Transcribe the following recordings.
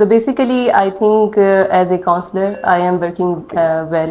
So basically I think as a counselor I am working well,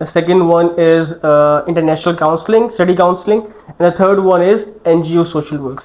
the second one is international counseling, study counseling, and the third one is NGO social works।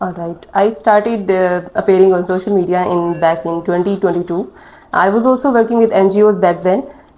Alright, I started appearing on social media back in 2022. I was also working with NGOs back then.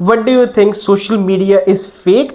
What do you think social media is fake?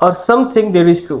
or something there is true?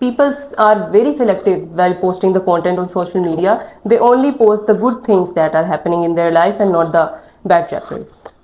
People are very selective while posting the content on social media. They only post the good things that are happening in their life and not the bad chapters.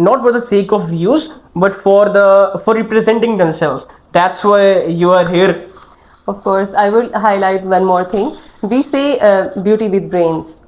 not for the sake of views but for representing themselves. That's why you are here. Of course, I will highlight one more thing. We say beauty with brains,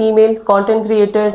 female, content creators,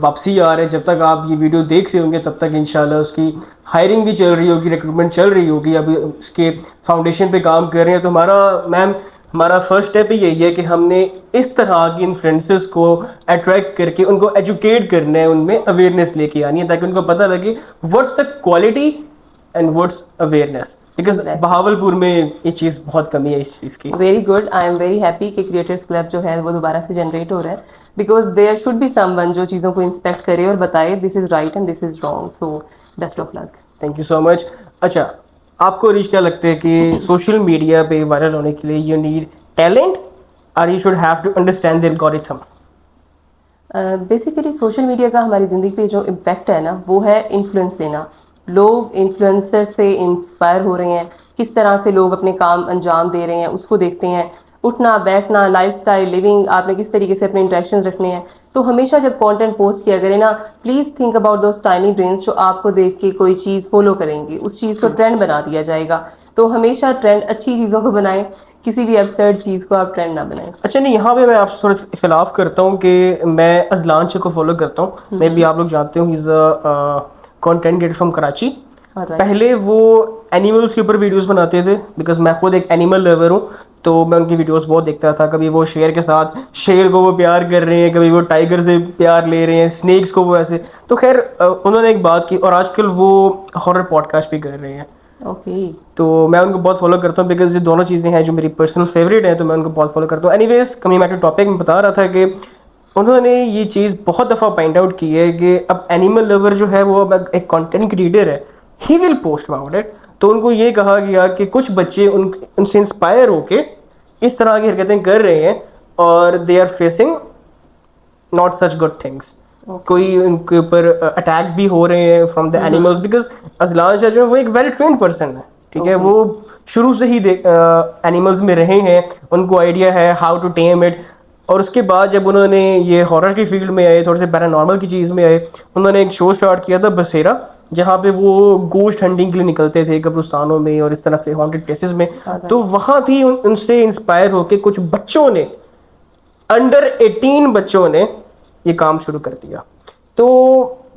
واپسی آ رہا ہے. جب تک آپ یہ video دیکھ رہے ہوں گے تب تک انشاءاللہ اس کی ہائرنگ بھی چل رہی ہوگی, ریکروٹمنٹ چل رہی ہوگی. ابھی اس کے فاؤنڈیشن پہ کام کر رہے ہیں. تو ہمارا فرسٹ اسٹیپ یہی ہے کہ ہم نے اس طرح کی انفلوئنسرز کو اٹریکٹ کر کے ان کو ایجوکیٹ کرنا ہے, ان میں اویئرنیس لے کے آنی ہے تاکہ ان کو پتہ لگے what's the quality and what's awareness. Because Bahawal پور میں یہ چیز بہت کمی ہے اس چیز کی. Very good, I am very happy کہ کریٹرس کلب جو ہے وہ دوبارہ سے جنریٹ ہو رہا ہے, because there should be someone جو چیزوں کو انسپیکٹ کرے اور بتائے this is right and this is wrong. So best of luck. Thank you so much. اچھا, آپ کو ریچ کیا لگتا ہے کہ سوشل میڈیا پہ وائرل ہونے کے لیے یو نیڈ ٹیلنٹ اور you should have to understand the algorithm? Basically social media کا ہماری زندگی پہ جو امپیکٹ ہے نا وہ ہے انفلوئنس دینا. لوگ انفلوئنسر سے انسپائر ہو رہے ہیں, کس طرح سے لوگ اپنے کام انجام دے رہے ہیں اس کو دیکھتے ہیں, اٹھنا بیٹھنا, لائف سٹائل, لیونگ, آپ نے کس طریقے سے اپنے انٹریکشنز رکھنے ہیں. تو ہمیشہ جب کانٹینٹ پوسٹ کیا کرے نا, please think about those tiny brains جو آپ کو دیکھ کے کوئی چیز فالو کریں گے, اس چیز کو ٹرینڈ بنا دیا جائے گا. تو ہمیشہ ٹرینڈ اچھی چیزوں کو بنائیں, کسی بھی ابسرڈ چیز کو آپ ٹرینڈ نہ بنائیں. اچھا نہیں, یہاں پہ میں آپ سے تھوڑا اختلاف کرتا ہوں کہ میں اذلان شاہ کو فالو کرتا ہوں. میں بھی آپ لوگ جانتے ہوں, he is a content creator from Karachi. پہلے وہ اینیملس کے اوپر ویڈیوز بناتے تھے, بیکاز میں خود ایک اینیمل لور ہوں تو میں ان کی ویڈیوز بہت دیکھتا تھا. کبھی وہ شیر کے ساتھ شیر کو وہ پیار کر رہے ہیں, کبھی وہ ٹائیگر سے پیار لے رہے ہیں, اسنیکس کو وہ ایسے. تو خیر انہوں نے ایک بات کی, اور آج کل وہ ہارر پوڈ کاسٹ بھی کر رہے ہیں. اوکے, تو میں ان کو بہت فالو کرتا ہوں بیکاز یہ دونوں چیزیں ہیں جو میری پرسنل فیوریٹ ہیں, تو میں ان کو بہت فالو کرتا ہوں. Anyways coming back to topic, میں بتا رہا تھا کہ انہوں نے یہ چیز بہت دفعہ پوائنٹ آؤٹ کی ہے کہ اب اینیمل لور جو ہے وہ اب ایک کانٹینٹ کریٹر ہے, ہی ول پوسٹ اباؤٹ اٹ. تو ان کو یہ کہا گیا کہ کچھ بچے ان سے انسپائر ہو کے اس طرح کی حرکتیں کر رہے ہیں اور they are facing not such good things. کوئی ان کے اوپر اٹیک بھی ہو رہے ہیں from the animals, because Azlan Shah جو ہے وہ ایک ویل ٹرینڈ پرسن ہے, ٹھیک ہے, وہ شروع سے ہی اینیملز میں رہے ہیں, ان کو آئیڈیا ہے ہاؤ ٹو ٹیم اٹ. اور اس کے بعد جب انہوں نے یہ ہارر کی فیلڈ میں آئے, تھوڑے سے پیرانارمل کی چیز میں آئے, انہوں نے ایک شو اسٹارٹ کیا تھا بسیرا, جہاں پہ وہ گوشت ہنٹنگ کے لیے نکلتے تھے قبرستانوں میں اور اس طرح سے ہانٹڈ پلیسز میں. تو وہاں بھی ان سے انسپائر ہو کے کچھ بچوں نے, انڈر 18 بچوں نے یہ کام شروع کر دیا. تو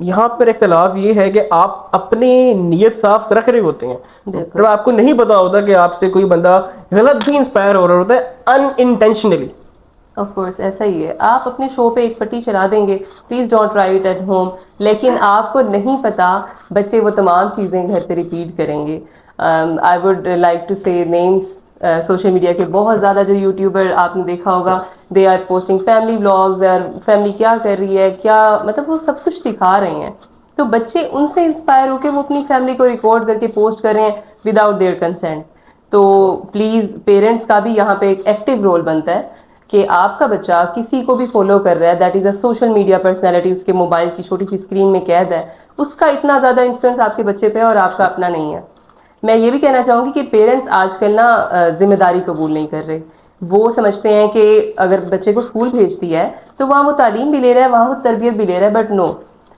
یہاں پر اختلاف یہ ہے کہ آپ اپنی نیت صاف رکھ رہے ہوتے ہیں, جب آپ کو نہیں پتا ہوتا کہ آپ سے کوئی بندہ غلط بھی انسپائر ہو رہا ہوتا ہے ان انٹینشنلی. آف کورس ایسا ہی ہے, آپ اپنے شو پہ ایک پٹی چلا دیں گے, please don't try it at home, لیکن آپ کو نہیں پتا بچے وہ تمام چیزیں گھر پہ ریپیٹ کریں گے. I would like to say names. Social media کے بہت زیادہ جو یوٹیوبر آپ نے دیکھا ہوگا, they are posting family blogs, اور فیملی کیا کر رہی ہے, کیا مطلب وہ سب کچھ دکھا رہے ہیں. تو بچے ان سے انسپائر ہو کے وہ اپنی فیملی کو ریکارڈ کر کے پوسٹ کر رہے ہیں وداؤٹ دیئر کنسینٹ. تو پلیز پیرنٹس کا بھی یہاں پہ ایک ایکٹیو رول بنتا ہے کہ آپ کا بچہ کسی کو بھی فالو کر رہا ہے, that is a social media personality, اس کے موبائل کی چھوٹی سی اسکرین میں قید ہے, اس کا اتنا زیادہ انفلوئنس آپ کے بچے پہ ہے اور آپ کا اپنا نہیں ہے. میں یہ بھی کہنا چاہوں گی کہ پیرنٹس آج کل نا ذمہ داری قبول نہیں کر رہے. وہ سمجھتے ہیں کہ اگر بچے کو اسکول بھیج دیا ہے تو وہاں وہ تعلیم بھی لے رہا ہے, وہاں وہ تربیت بھی لے رہا ہے, بٹ نو,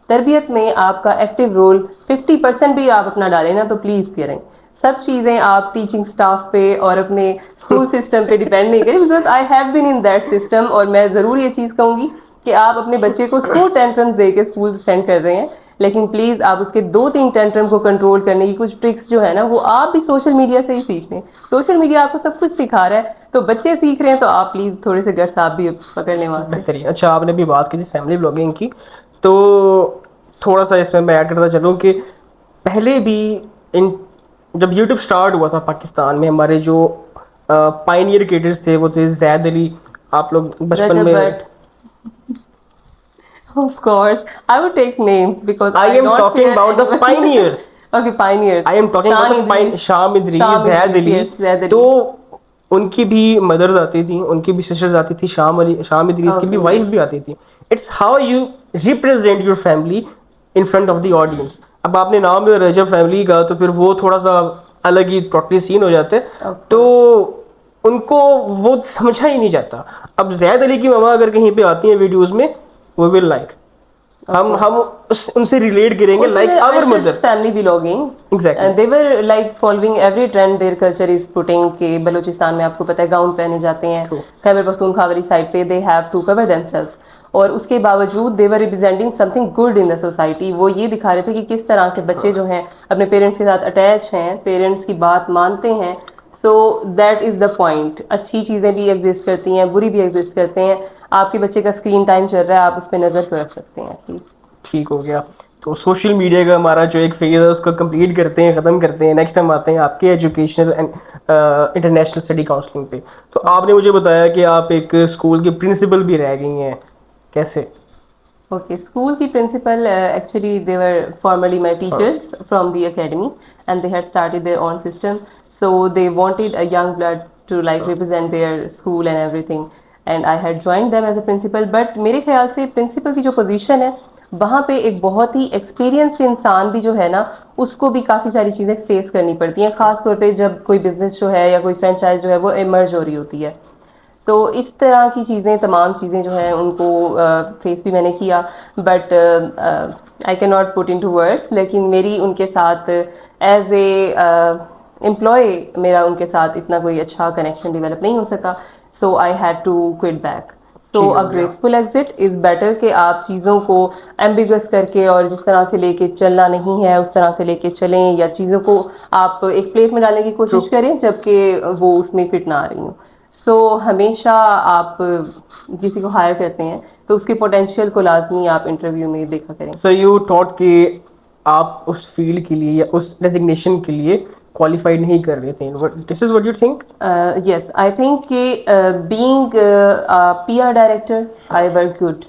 تربیت میں آپ کا ایکٹیو رول 50% بھی آپ اپنا ڈالیں نا تو پلیز کریں. سب چیزیں آپ ٹیچنگ اسٹاف پہ اور اپنے اسکول سسٹم پہ ڈیپینڈ نہیں کریں, because I have been in that system. اور میں ضرور یہ چیز کہوں گی کہ آپ اپنے بچے کو 100 ٹینٹرمز دے کے اسکول سینڈ کر رہے ہیں, لیکن پلیز آپ اس کے 2-3 ٹینٹرم کو کنٹرول کرنے کی کچھ ٹرکس جو ہے نا وہ آپ بھی سوشل میڈیا سے ہی سیکھ لیں. سوشل میڈیا آپ کو سب کچھ سکھا رہا ہے, تو بچے سیکھ رہے ہیں تو آپ پلیز تھوڑے سے گٹس آپ بھی پکڑ لیں وہاں سے. بہترین. اچھا, آپ نے بھی بات کی تھی فیملی بلاگنگ کی, تو تھوڑا سا اس میں ایڈ کرتا چلوں کہ پہلے بھی جب یوٹیوب اسٹارٹ ہوا تھا پاکستان میں, ہمارے جو پائنیئر کریٹرز تھے وہ تھے زید علی. آپ لوگ بچپن میں Of course, I would take names because I am don't talking fear about the anyone. pioneers. Okay, pioneers. I am talking about the شام ادریس, زید علی. تو ان کی بھی مدرز آتی تھیں, ان کی بھی سسٹرز آتی تھی, شام ادریس کی بھی وائف بھی آتی تھی. It's how you represent your family in front of the audience. اب آپ نے نام لیا رجب فیملی کا تو پھر وہ تھوڑا سا الگ ہی ٹوٹلی سین ہو جاتے, تو ان کو وہ سمجھا ہی نہیں جاتا. اب زید علی کی ماما اگر کہیں پہ آتی ہیں ویڈیوز میں, we will like ہم ان سے ریلیٹ کریں گے like our mother. Family belonging. Exactly. They were like following every trend their culture is putting. کہ بلوچستان میں آپ کو پتہ ہے گاؤن پہنے جاتے ہیں, خیبر پختونخوا والی سائڈ پہ they have to cover themselves. اور اس کے باوجود they were representing something good in the society. وہ یہ دکھا رہے تھے کہ کس طرح سے بچے جو ہیں اپنے پیرنٹس کے ساتھ اٹیچ ہیں, پیرنٹس کی بات مانتے ہیں. So that is the point. اچھی چیزیں بھی ایگزسٹ کرتی ہیں, بری بھی ایگزسٹ کرتے ہیں. آپ کے بچے کا اسکرین ٹائم چل رہا ہے, آپ اس پہ نظر تو رکھ سکتے ہیں پلیز. ٹھیک ہو گیا. تو سوشل میڈیا کا ہمارا جو ایک فیز ہے اس کو کمپلیٹ کرتے ہیں, ختم کرتے ہیں. نیکسٹ ہم آتے ہیں آپ کے educational and international study counselling پہ. تو آپ نے مجھے بتایا کہ آپ ایک اسکول کی پرنسپل بھی رہ گئی ہیں, کیسے؟ Okay, school ki principal actually they were formerly my teachers from the academy, and they had started their own system. So they wanted a young blood to like represent their school and everything. And I had joined them as a principal. But میرے خیال سے principal کی جو position ہے وہاں پہ ایک بہت ہی ایکسپیرینسڈ انسان بھی جو ہے نا اس کو بھی کافی ساری چیزیں فیس کرنی پڑتی ہیں, خاص طور پہ جب کوئی بزنس جو ہے یا کوئی فرینچائز جو ہے وہ ایمرج ہو رہی ہوتی ہے. سو اس طرح کی چیزیں, تمام چیزیں جو ہیں ان کو فیس بھی میں نے کیا. But I can not put into words, لیکن میری ان کے ساتھ ایز اے امپلائی میرا ان کے ساتھ اتنا کوئی اچھا کنیکشن ڈیولپ نہیں ہو سکا. So I had to quit back. So a graceful exit is better کہ آپ چیزوں کو ایمبیگس کر کے اور جس طرح سے لے کے چلنا نہیں ہے اس طرح سے لے کے چلیں, یا چیزوں کو آپ ایک پلیٹ میں ڈالنے کی کوشش کریں جبکہ وہ اس میں فٹ نہ آ رہی ہوں. سو ہمیشہ آپ کسی کو ہائر کرتے ہیں تو اس کے پوٹینشیل کو لازمی آپ انٹرویو میں دیکھا کریں. سو یو ٹاٹ کہ آپ اس فیلڈ کے لیے یا اس ڈیزگنیشن کے لیے کوالیفائڈ نہیں کر رہے تھے. This is what you think? Yes, I think کہ being P R director I work good,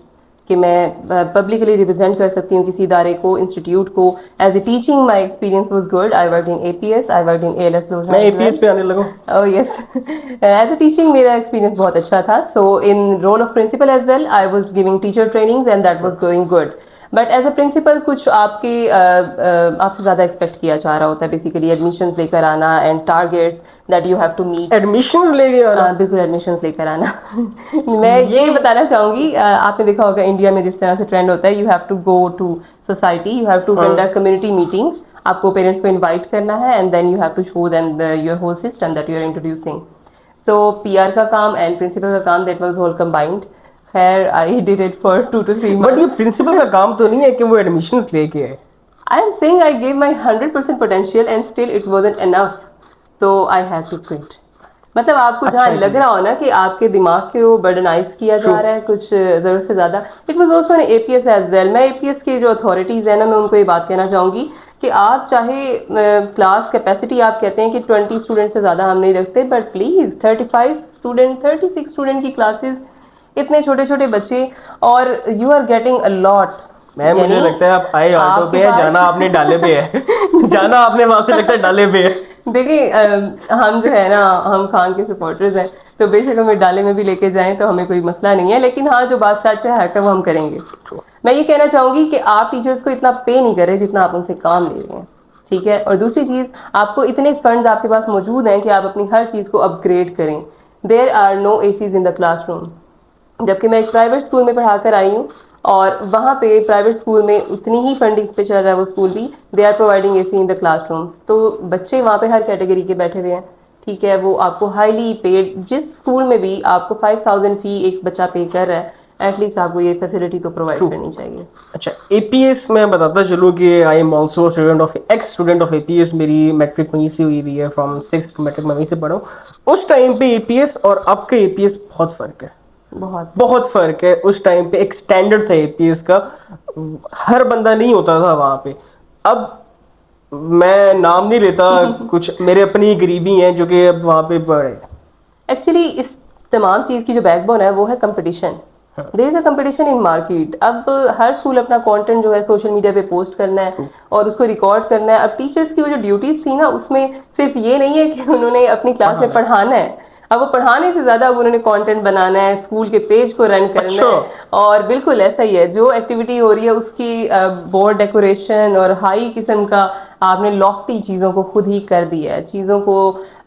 کہ میں پبلکلی ریپرزینٹ کر سکتی ہوں کسی ادارے کو, انسٹیٹیوٹ کو. As a teaching my experience was good. I work in a P S, I work in A L S لوہا. میں اے پی ایس پہ آنے لگا. Oh yes, as a teaching میرا ایکسپیرینس بہت اچھا تھا. So in role of principal as well I was giving teacher trainings and that was going good. But as a principal کچھ آپ کے آپ سے زیادہ ایکسپیکٹ کیا جا رہا ہوتا ہے, بیسیکلی ایڈمیشنز لے کر آنا and targets that you have to meet. Admissions لے کے آنا؟ بالکل ایڈمیشنز لے کر آنا. میں یہ بتانا چاہوں گی, آپ نے دیکھا ہوگا انڈیا میں جس طرح سے ٹرینڈ ہوتا ہے, you have to go to society, you have to conduct community meetings. آپ کو پیرنٹس کو انوائٹ کرنا ہے and then you have to show them your whole system that you are introducing. So P R کا کام and principal کا کام that was whole combined. خیر I did it for 2 to 3 months. But یہ principal کا کام تو نہیں ہے کہ وہ ایڈمیشنز لے کے آئے. I am saying I gave my 100% potential and still it wasn't enough. So I had to quit. مطلب آپ کو جہاں لگ رہا ہو نا کہ آپ کے دماغ کو برڈنائز کیا جا رہا ہے کچھ ضرورت سے زیادہ. It was also A P S as well. میں اے پی ایس کے جو اتھارٹیز ہیں نا, میں ان کو یہ بات کہنا چاہوں گی کہ آپ چاہے کلاس کیپیسٹی آپ کہتے ہیں کہ 20 اسٹوڈنٹ سے زیادہ ہم نہیں رکھتے, بٹ پلیز 35 اسٹوڈنٹ 36 اسٹوڈنٹ کی کلاسز, اتنے چھوٹے چھوٹے بچے, اور یو آر گیٹنگ اے لاٹ. میم مجھے لگتا ہے آپ آئے آٹو پہ ہے, جانا آپ نے ڈالے پہ ہے. جانا آپ نے وہاں سے لگتا ہے ڈالے پہ ہے. دیکھیں ہم جو ہے نا, ہم خان کے سپورٹرز ہیں, تو بے شک ہمیں ڈالے میں بھی لے کے جائیں تو ہمیں کوئی مسئلہ نہیں ہے. لیکن ہاں جو بات سچ ہے وہ ہم کریں گے. میں یہ کہنا چاہوں گی کہ آپ ٹیچرس کو اتنا پے نہیں کریں جتنا آپ ان سے کام لے رہے ہیں, ٹھیک ہے. اور دوسری چیز, آپ کو اتنے فنڈز آپ کے پاس موجود ہیں کہ آپ اپنی ہر چیز کو اپ گریڈ کریں. There are no A Cs in the classroom. جبکہ میں ایک پرائیویٹ اسکول میں پڑھا کر آئی ہوں, اور وہاں پہ پرائیویٹ اسکول میں اتنی ہی فنڈنگس پہ چل رہا ہے وہ اسکول بھی. They are providing A C in the classrooms. تو بچے وہاں پہ ہر کیٹیگری کے بیٹھے ہوئے ہیں, ٹھیک ہے. وہ آپ کو ہائیلی پیڈ, جس اسکول میں بھی آپ کو 5000 فی ایک بچہ پے کر رہا ہے, ایٹ لیسٹ آپ کو یہ فیسلٹی تو پرووائڈ کرنی چاہیے. اچھا, اے پی ایس میں بتاتا چلوں کہ I am also student of x student of a P S. میری میٹرک وہیں سے ہوئی ہوئی ہے, فرام 6 میٹرک میں وہیں سے پڑھا ہوں. اس ٹائم پہ اے پی ایس اور اب کے اے پی ایس بہت فرق ہے, بہت فرق ہے. اس ٹائم پہ ایک اسٹینڈرڈ تھا اے پی ایس کا, ہر بندہ نہیں ہوتا تھا وہاں پہ. اب میں نام نہیں لیتا, کچھ میرے اپنی غریبی ہیں جو کہ اب وہاں پہ بڑھے. ایکچولی اس تمام چیز کی جو بیک بون ہے وہ ہے competition. There is a competition in market. اب ہر اسکول اپنا کانٹینٹ جو ہے سوشل میڈیا پہ پوسٹ کرنا ہے اور اس کو ریکارڈ کرنا ہے. اب ٹیچرس کی وہ جو ڈیوٹیز تھی نا, اس میں صرف یہ نہیں ہے کہ انہوں نے اپنی کلاس میں پڑھانا ہے. اب وہ پڑھانے سے زیادہ اب انہوں نے کانٹینٹ بنانا ہے, اسکول کے پیج کو رن کرنا ہے. اور بالکل ایسا ہی ہے, جو ایکٹیویٹی ہو رہی ہے اس کی بورڈ ڈیکوریشن اور ہائی قسم کا آپ نے لافٹی چیزوں کو خود ہی کر دیا ہے, چیزوں کو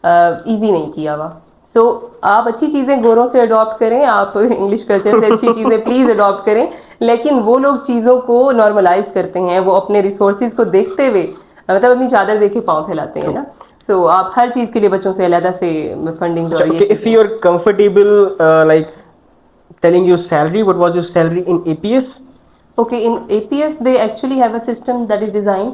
ایزی نہیں کیا ہوا. سو آپ اچھی چیزیں گوروں سے اڈاپٹ کریں, آپ انگلش کلچر سے اچھی چیزیں پلیز اڈاپٹ کریں. لیکن وہ لوگ چیزوں کو نارملائز کرتے ہیں, وہ اپنے ریسورسز کو دیکھتے ہوئے, مطلب اپنی چادر دیکھ کے پاؤں پھیلاتے ہیں نا. سو آپ ہر چیز کے لیے بچوں سے علیحدہ سے فنڈنگ جو ہے, if you are comfortable like telling you salary. What was your salary in APS? Okay, in APS they actually have a system that is designed.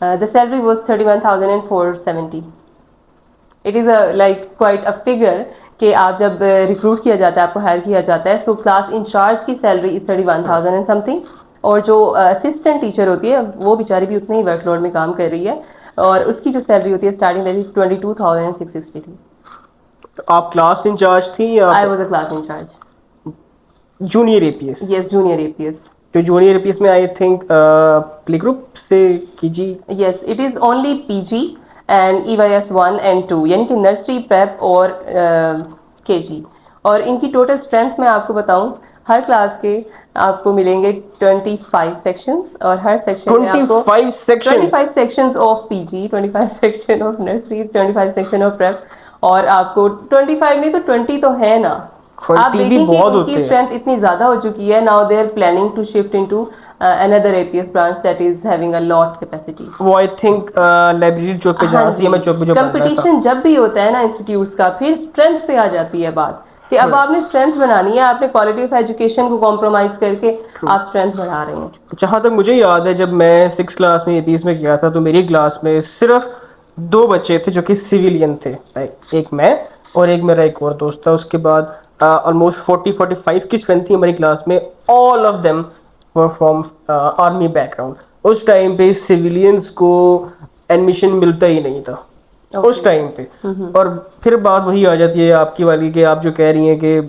The salary was 31,470. It is a like quite a figure کہ آپ جب recruit کیا جاتا ہے, آپ کو higher کیا جاتا ہے, سو کلاس انچارج کی salary is 31,000 and some thing, اور جو اسسٹنٹ ٹیچر ہوتی ہے وہ بیچاری بھی اتنے ہی ورک لوڈ میں کام کر رہی ہے, اور اس کی جو سیلری ہوتی ہے اسٹارٹنگ 22,660 تھی. تو آپ کلاس انچارج تھی یا I was a class incharge. Junior APS؟ Yes, junior APS. تو جونیئر APS میں آئی تھنک پلے گروپ سے KG. Yes, it is only PG and EYS 1 and 2, یعنی کہ نرسری, پریپ اور KG. اور ان کی ٹوٹل اسٹرینتھ میں آپ کو بتاؤں, ہر کلاس کے آپ کو ملیں گے 25 سیکشنز, اور ہر سیکشن میں آپ کو 25 sections. 25 sections of PG, 25 section of nursery, 25 section of prep, اور آپ کو 25 نہیں تو 20 تو ہے نا. آپ 20 بھی دیکھیں کہ بہت ان ہوتے کی ہیں. اسٹرینتھ اتنی زیادہ ہو چکی ہے. Now they are planning to shift into another APS branch that is having a lot capacity. وہ آئی تھنک لائبریری چوک پہ جہاں CMA چوک پہ جو بن رہا تھا. کمپٹیشن جب بھی ہوتا ہے نا انسٹیٹیوٹس کا, پھر اسٹرینتھ پہ آ جاتی ہے بات کہ اب آپ نے اسٹرینتھ بنانی ہے, آپ نے کوالٹی آف ایجوکیشن کو کمپرومائز کر کے آپ اسٹرینتھ بڑھا رہے ہیں. جہاں تک مجھے یاد ہے جب میں 6 کلاس میں APS میں گیا تھا تو میری کلاس میں صرف 2 بچے تھے جو کہ سویلین تھے, ایک میں اور ایک میرا ایک اور دوست تھا. اس کے بعد آلموسٹ 40-45 کی اسٹرینتھ تھی ہماری کلاس میں. All of them were from army background. اس ٹائم پہ سویلینس کو ایڈمیشن ملتا ہی نہیں تھا اس ٹائم پہ. اور پھر بات وہی آ جاتی ہے آپ کی والی کہ آپ جو کہہ رہی ہیں کہ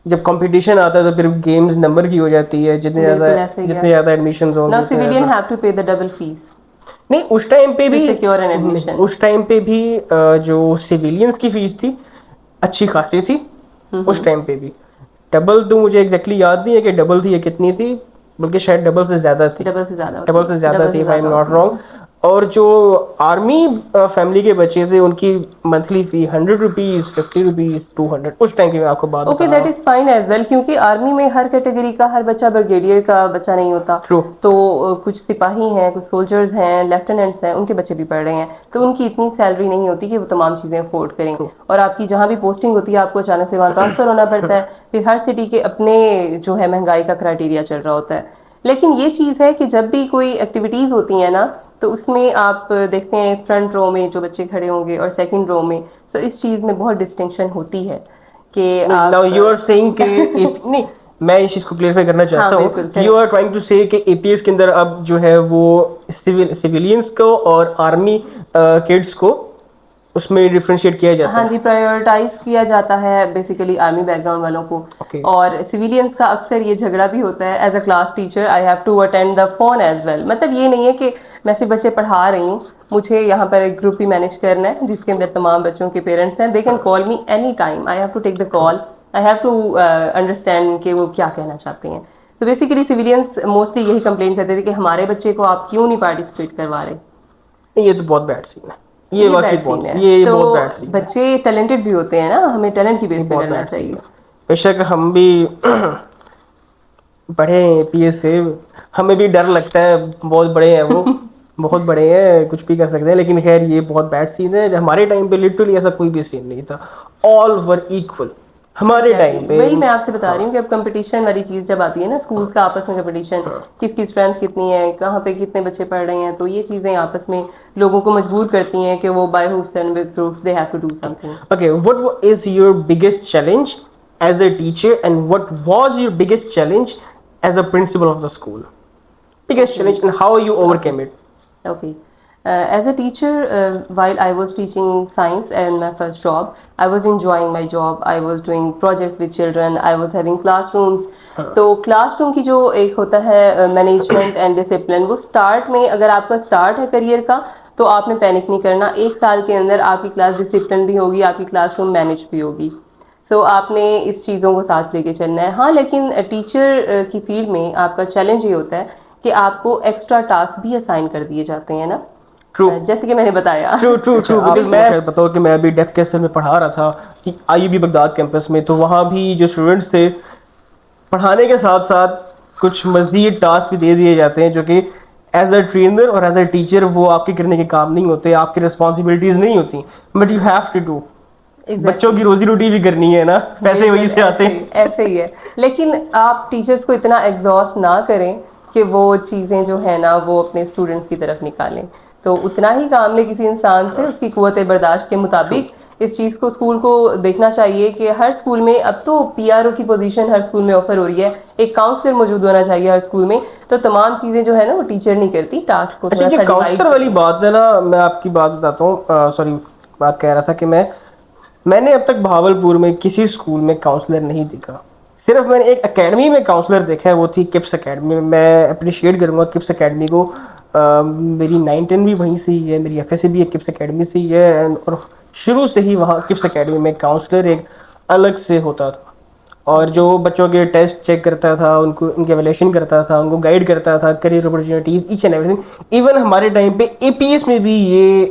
جب کمپٹیشن آتا ہے تو پھر گیمز نمبر کی ہو جاتی ہے, جتنے زیادہ ایڈمیشنز ہوں Now گے. civilian have to pay the double fees نہیں اس ٹائم پہ بھی to secure an admission. اس ٹائم پہ بھی جو سویلینس کی فیس تھی اچھی خاصی تھی اس ٹائم پہ بھی. ڈبل تو مجھے ایگزیکٹلی یاد نہیں ہے کہ ڈبل تھی یا کتنی تھی, بلکہ شاید ڈبل سے زیادہ تھی. ڈبل سے زیادہ تھی, if I am not wrong. اور جو آرمی فیملی کے بچے تھے ان کی منتھلی فی 100 روپیز, 50 روپیز, 200. اس ٹائم کی میں آپ کو بات okay, that is fine as well, کیونکہ آرمی میں ہر کیٹیگری کا ہر بچہ بریگیڈیئر کا بچہ نہیں ہوتا. تو کچھ سپاہی ہیں, کچھ سولجرز ہیں, لیفٹیننٹس ہیں, ان کے بچے بھی پڑھ رہے ہیں, تو ان کی اتنی سیلری نہیں ہوتی کہ وہ تمام چیزیں افورڈ کریں. اور آپ کی جہاں بھی پوسٹنگ ہوتی ہے آپ کو اچانک سے وہاں ٹرانسفر ہونا پڑتا ہے. پھر ہر سٹی کے اپنے جو ہے مہنگائی کا کرائٹیریا چل رہا ہوتا ہے. لیکن یہ چیز ہے کہ جب بھی کوئی ایکٹیویٹیز ہوتی ہیں نا تو اس میں آپ دیکھتے ہیں فرنٹ رو میں جو بچے کھڑے ہوں گے اور سیکنڈ رو میں, تو اس چیز میں بہت ڈسٹنکشن ہوتی ہے کہ Now you are saying کہ نہیں, میں اس چیز کو کلیئرفائی کرنا چاہتا ہوں. You are trying to say کہ APS کے اندر اب جو ہے وہ سویلینس کو اور آرمی کڈس کو اس میں ڈفرینشیٹ کیا جاتا ہے. ہاں جی, پرائیورٹائز کیا جاتا ہے بیسیکلی آرمی بیک گراؤنڈ والوں کو. اور سویلینس کا اکثر یہ جھگڑا بھی ہوتا ہے. As a class teacher I have to attend the phone as well. مطلب یہ نہیں ہے کہ میں صرف بچے پڑھا رہی ہوں, مجھے یہاں پر ایک گروپ بھی مینیج کرنا ہے جس کے اندر تمام بچوں کے پیرنٹس ہیں. They can call me any time, I have to take the call, I have to understand کہ وہ کیا کہنا چاہتے ہیں. تو بیسیکلی سویلینس موسٹلی یہی کمپلین کرتے تھے کہ ہمارے بچے کو آپ کیوں نہیں پارٹیسپیٹ کروا رہے. یہ تو بہت بیڈ سین ہے, یہ واقعی بہت بیڈ سین ہے. بچے ٹیلنٹڈ بھی ہوتے ہیں نا, ہمیں ٹیلنٹ کی بیس پہ کرنا چاہیے. بے شک ہم بھی پڑھے ہیں APS سے, ہمیں بھی ڈر لگتا ہے, بہت بڑے ہیں وہ, بہت بڑے ہیں, کچھ بھی کر سکتے ہیں. لیکن خیر یہ بہت بیڈ سین ہے. ہمارے ٹائم پہ لٹرلی ایسا کوئی بھی سین نہیں تھا, آل ور ایکول ہمارے ٹائم پہ. وہی میں آپ سے بتا رہی ہوں کہ اب کمپٹیشن والی چیز جب آتی ہے نا, اسکولس کا آپس میں کمپٹیشن, کس کی اسٹرینتھ کتنی ہے, کہاں پہ کتنے بچے پڑھ رہے ہیں, تو یہ چیزیں آپس میں لوگوں کو مجبور کرتی ہیں کہ وہ by hooks and crooks they have to do something. Okay, what is your biggest challenge as a teacher and what was your biggest challenge as a principal of the school? Biggest challenge and how you overcame it? Okay. As a teacher, while I was teaching science and my first job, I was enjoying my job. I was doing projects with children. I was having classrooms. تو class room کی جو ایک ہوتا ہے management and discipline, وہ start میں اگر آپ کا اسٹارٹ ہے کریئر کا تو آپ نے پینک نہیں کرنا. 1 سال کے اندر آپ کی کلاس ڈسپلن بھی ہوگی, آپ کی کلاس روم مینج بھی ہوگی. سو آپ نے اس چیزوں کو ساتھ لے کے چلنا ہے. ہاں لیکن ٹیچر کی فیلڈ میں آپ کا چیلنج یہ ہوتا ہے کہ آپ کو ایکسٹرا ٹاسک بھی اسائن کر دیے جاتے ہیں نا, جیسے کہ میں نے بتایا. میں بتاؤ کہ میں ابھی ڈیف کیسر میں پڑھا رہا تھا IUB بغداد کیمپس میں, تو وہاں بھی جو اسٹوڈنٹس تھے پڑھانے کے ساتھ ساتھ کچھ مزید ٹاسک بھی دے دیے جاتے ہیں جو کہ ایز اے ٹرینر اور ایز اے ٹیچر وہ آپ کے کرنے کے کام نہیں ہوتے, آپ کی رسپانسبلٹیز نہیں ہوتی, but you have to do. بچوں کی روزی روٹی بھی کرنی ہے نا, پیسے وہی سے آتے ہیں. ایسے ہی ہے. لیکن آپ ٹیچرس کو اتنا ایگزاسٹ نہ کریں کہ وہ چیزیں جو ہے نا وہ اپنے اسٹوڈنٹس کی طرف نکالیں. تو اتنا ہی کام لے کسی انسان سے اس کی قوت برداشت کے مطابق. اس چیز کو اسکول کو دیکھنا چاہیے کہ ہر اسکول میں, اب تو پی آر او کی پوزیشن ہر اسکول میں آفر ہو رہی ہے, ایک کاؤنسلر موجود ہونا چاہیے ہر اسکول میں. تو تمام چیزیں جو ہے نا وہ ٹیچر نہیں کرتی, ٹاسک کو اچھا تھوڑا یہ سا ڈیوائڈ کاؤنسلر والی کرتے ہیں. بات ہے نا, میں آپ کی بات بتاتا ہوں, سوری بات کہہ رہا تھا کہ میں نے اب تک بہاولپور میں کسی اسکول میں کاؤنسلر نہیں دیکھا. صرف میں نے ایک اکیڈمی میں کاؤنسلر دیکھا ہے, وہ تھی کپس اکیڈمی میں. میں اپریشیٹ کروں گا کپس اکیڈمی کو, میری 9-10 بھی وہیں سے ہی ہے, میری ایف ایس سی بھی ایک کپس اکیڈمی سے ہی ہے, اور شروع سے ہی وہاں کپس اکیڈمی میں کاؤنسلر ایک الگ سے ہوتا تھا, اور جو بچوں کے ٹیسٹ چیک کرتا تھا, ان کو ان کے ایویلیشن کرتا تھا, ان کو گائیڈ کرتا تھا, کریئر اپرچونیٹیز ایچ اینڈ ایوری تھنگ. ایون ہمارے ٹائم پہ اے پی ایس میں بھی یہ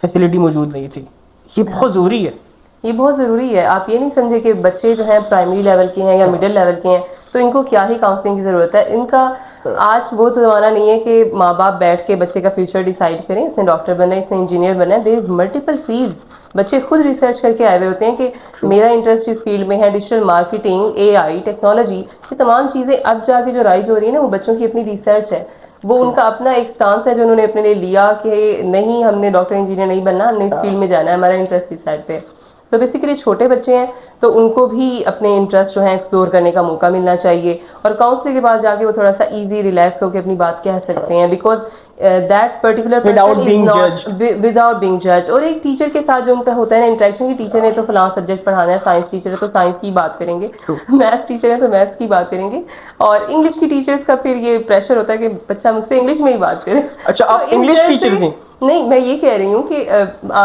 فیسلٹی موجود نہیں تھی. یہ بہت ضروری ہے. یہ بہت ضروری ہے. آپ یہ نہیں سمجھے کہ بچے جو ہیں پرائمری لیول کے ہیں یا مڈل لیول کے ہیں تو ان کو کیا ہی کاؤنسلنگ کی ضرورت ہے. ان کا آج وہ زمانہ نہیں ہے کہ ماں باپ بیٹھ کے بچے کا فیوچر ڈیسائیڈ کریں, اس نے ڈاکٹر بننا ہے, اس نے انجینئر بننا ہے. دیر از ملٹیپل فیلڈس. بچے خود ریسرچ کر کے آئے ہوئے ہوتے ہیں کہ میرا انٹرسٹ اس فیلڈ میں ہے, ڈیجیٹل مارکیٹنگ, اے آئی, ٹیکنالوجی. یہ تمام چیزیں اب جا کے جو رائج ہو رہی ہے نا وہ بچوں کی اپنی ریسرچ ہے. وہ ان کا اپنا ایک سٹانس ہے جو انہوں نے اپنے لیے لیا کہ نہیں ہم نے ڈاکٹر انجینئر نہیں بننا, ہم نے اس فیلڈ میں جانا ہے, ہمارا انٹرسٹ اس سائڈ پہ. تو بیسیکلی چھوٹے بچے ہیں تو ان کو بھی اپنے انٹرسٹ جو ہے ایکسپلور کرنے کا موقع ملنا چاہیے, اور کاؤنسلنگ کے بعد جا کے وہ تھوڑا سا ایزی ریلیکس ہو کے اپنی بات کہہ سکتے ہیں, because that particular without person is being not judged. Without being جج. اور ایک ٹیچر کے ساتھ جو ان کا ہوتا ہے نا انٹریکشن, کی ٹیچر نے تو فلاں سبجیکٹ پڑھانا ہے, سائنس ٹیچر ہے تو سائنس کی بات کریں گے, میتھس ٹیچر ہے تو میتھس کی بات کریں گے, اور انگلش کی ٹیچرس کا پھر یہ پریشر ہوتا ہے کہ بچہ مجھ سے انگلش میں ہی بات کرے. اچھا تو آپ اس انگلش ڈر سے ٹیچر تھیں؟ نہیں, میں یہ کہہ رہی ہوں کہ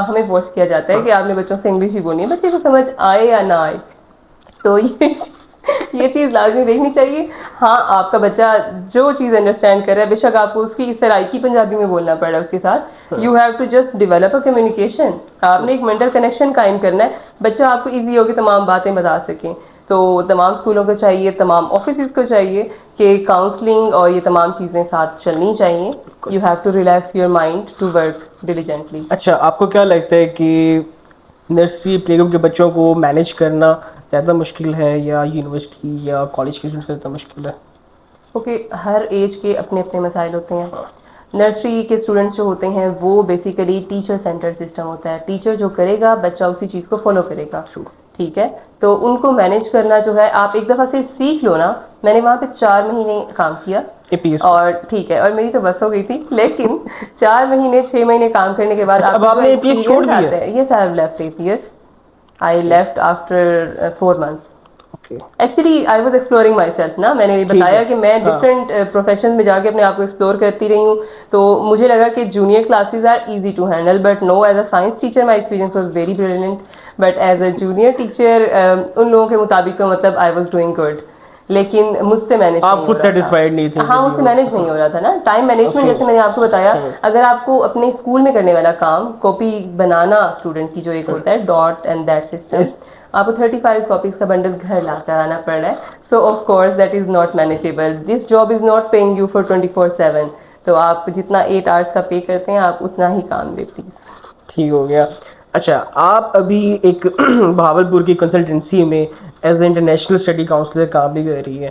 ہمیں فورس کیا جاتا ہے کہ آپ نے بچوں سے انگلش ہی بولنی ہے, بچے کو سمجھ آئے یا نہ آئے. تو یہ چیز لازمی دیکھنی چاہیے. ہاں آپ کا بچہ جو چیز انڈرسٹینڈ کر رہا ہے, بے شک آپ کو اس کی سرائکی پنجابی میں بولنا پڑ رہا ہے اس کے ساتھ, you have to just develop a communication. آپ نے ایک مینٹل کنیکشن قائم کرنا ہے, بچہ آپ کو ایزی ہو کے تمام باتیں بتا سکیں. تو تمام اسکولوں کو چاہیے, تمام آفیسز کو چاہیے کہ کاؤنسلنگ اور یہ تمام چیزیں ساتھ چلنی چاہیے. You have to relax your mind to work diligently. اچھا آپ کو کیا لگتا ہے کہ نرسری پلے گروپ کے بچوں کو مینیج کرنا زیادہ مشکل ہے یا یونیورسٹی یا کالج کے اسٹوڈنٹس سے زیادہ مشکل ہے؟ اوکے, ہر ایج کے اپنے اپنے مسائل ہوتے ہیں. نرسری کے اسٹوڈنٹس جو ہوتے ہیں وہ بیسیکلی ٹیچر سینٹر سسٹم ہوتا ہے, ٹیچر جو کرے گا بچہ اسی چیز کو فالو کرے گا. ٹھیک ہے, تو ان کو مینیج کرنا جو ہے, آپ ایک دفعہ صرف سیکھ لو نا. میں نے وہاں پہ 4 مہینے کام کیا, اے پی ایس اور ٹھیک ہے, اور میری تو بس ہو گئی تھی, لیکن 4 مہینے 6 مہینے کام کرنے کے بعد اچھا آپ اب کو جو نے اے پی ایس چھوڑ ایکسپیرینس دیا؟ آتا ہے. Yes, I have left A P S. I left after 4 months. Actually I was exploring myself نا, میں نے یہ ٹھیک ہے. بتایا کہ میں ہاں ڈفرینٹ پروفیشن میں جا کے اپنے آپ کو ایکسپلور کرتی رہی ہوں. تو مجھے لگا کہ junior classes are easy to handle, but no, as a science teacher my experience was very brilliant. But as a junior teacher ان لوگوں کے مطابق تو مطلب آئی واز ڈوئنگ گڈ, لیکن مجھ سے مینج آپ نہیں ہو خود رہا تھا. سیٹسفائیڈ نہیں تھے ہاں, جب مجھ سے یہ مینج نہیں ہو رہا تھا نا. Time management okay. جیسے میں نے آپ کو بتایا, اگر آپ کو اپنے اسکول میں کرنے والا کام کاپی بنانا, اسٹوڈنٹ کی جو ایک ہوتا ہے ڈاٹ اینڈ دیٹ سسٹم, آپ کو 35 کاپیز کا بنڈل گھر لا کر آنا پڑ رہا ہے. So of course that is not manageable. This job is not paying you for 24/7. تو آپ جتنا 8 hours کا پے کرتے ہیں آپ اتنا ہی کام دیں پلیز. ٹھیک ہو گیا. اچھا آپ ابھی ایک بہاولپور کی کنسلٹنسی میں as a international study counsellor کام بھی کر رہی ہے,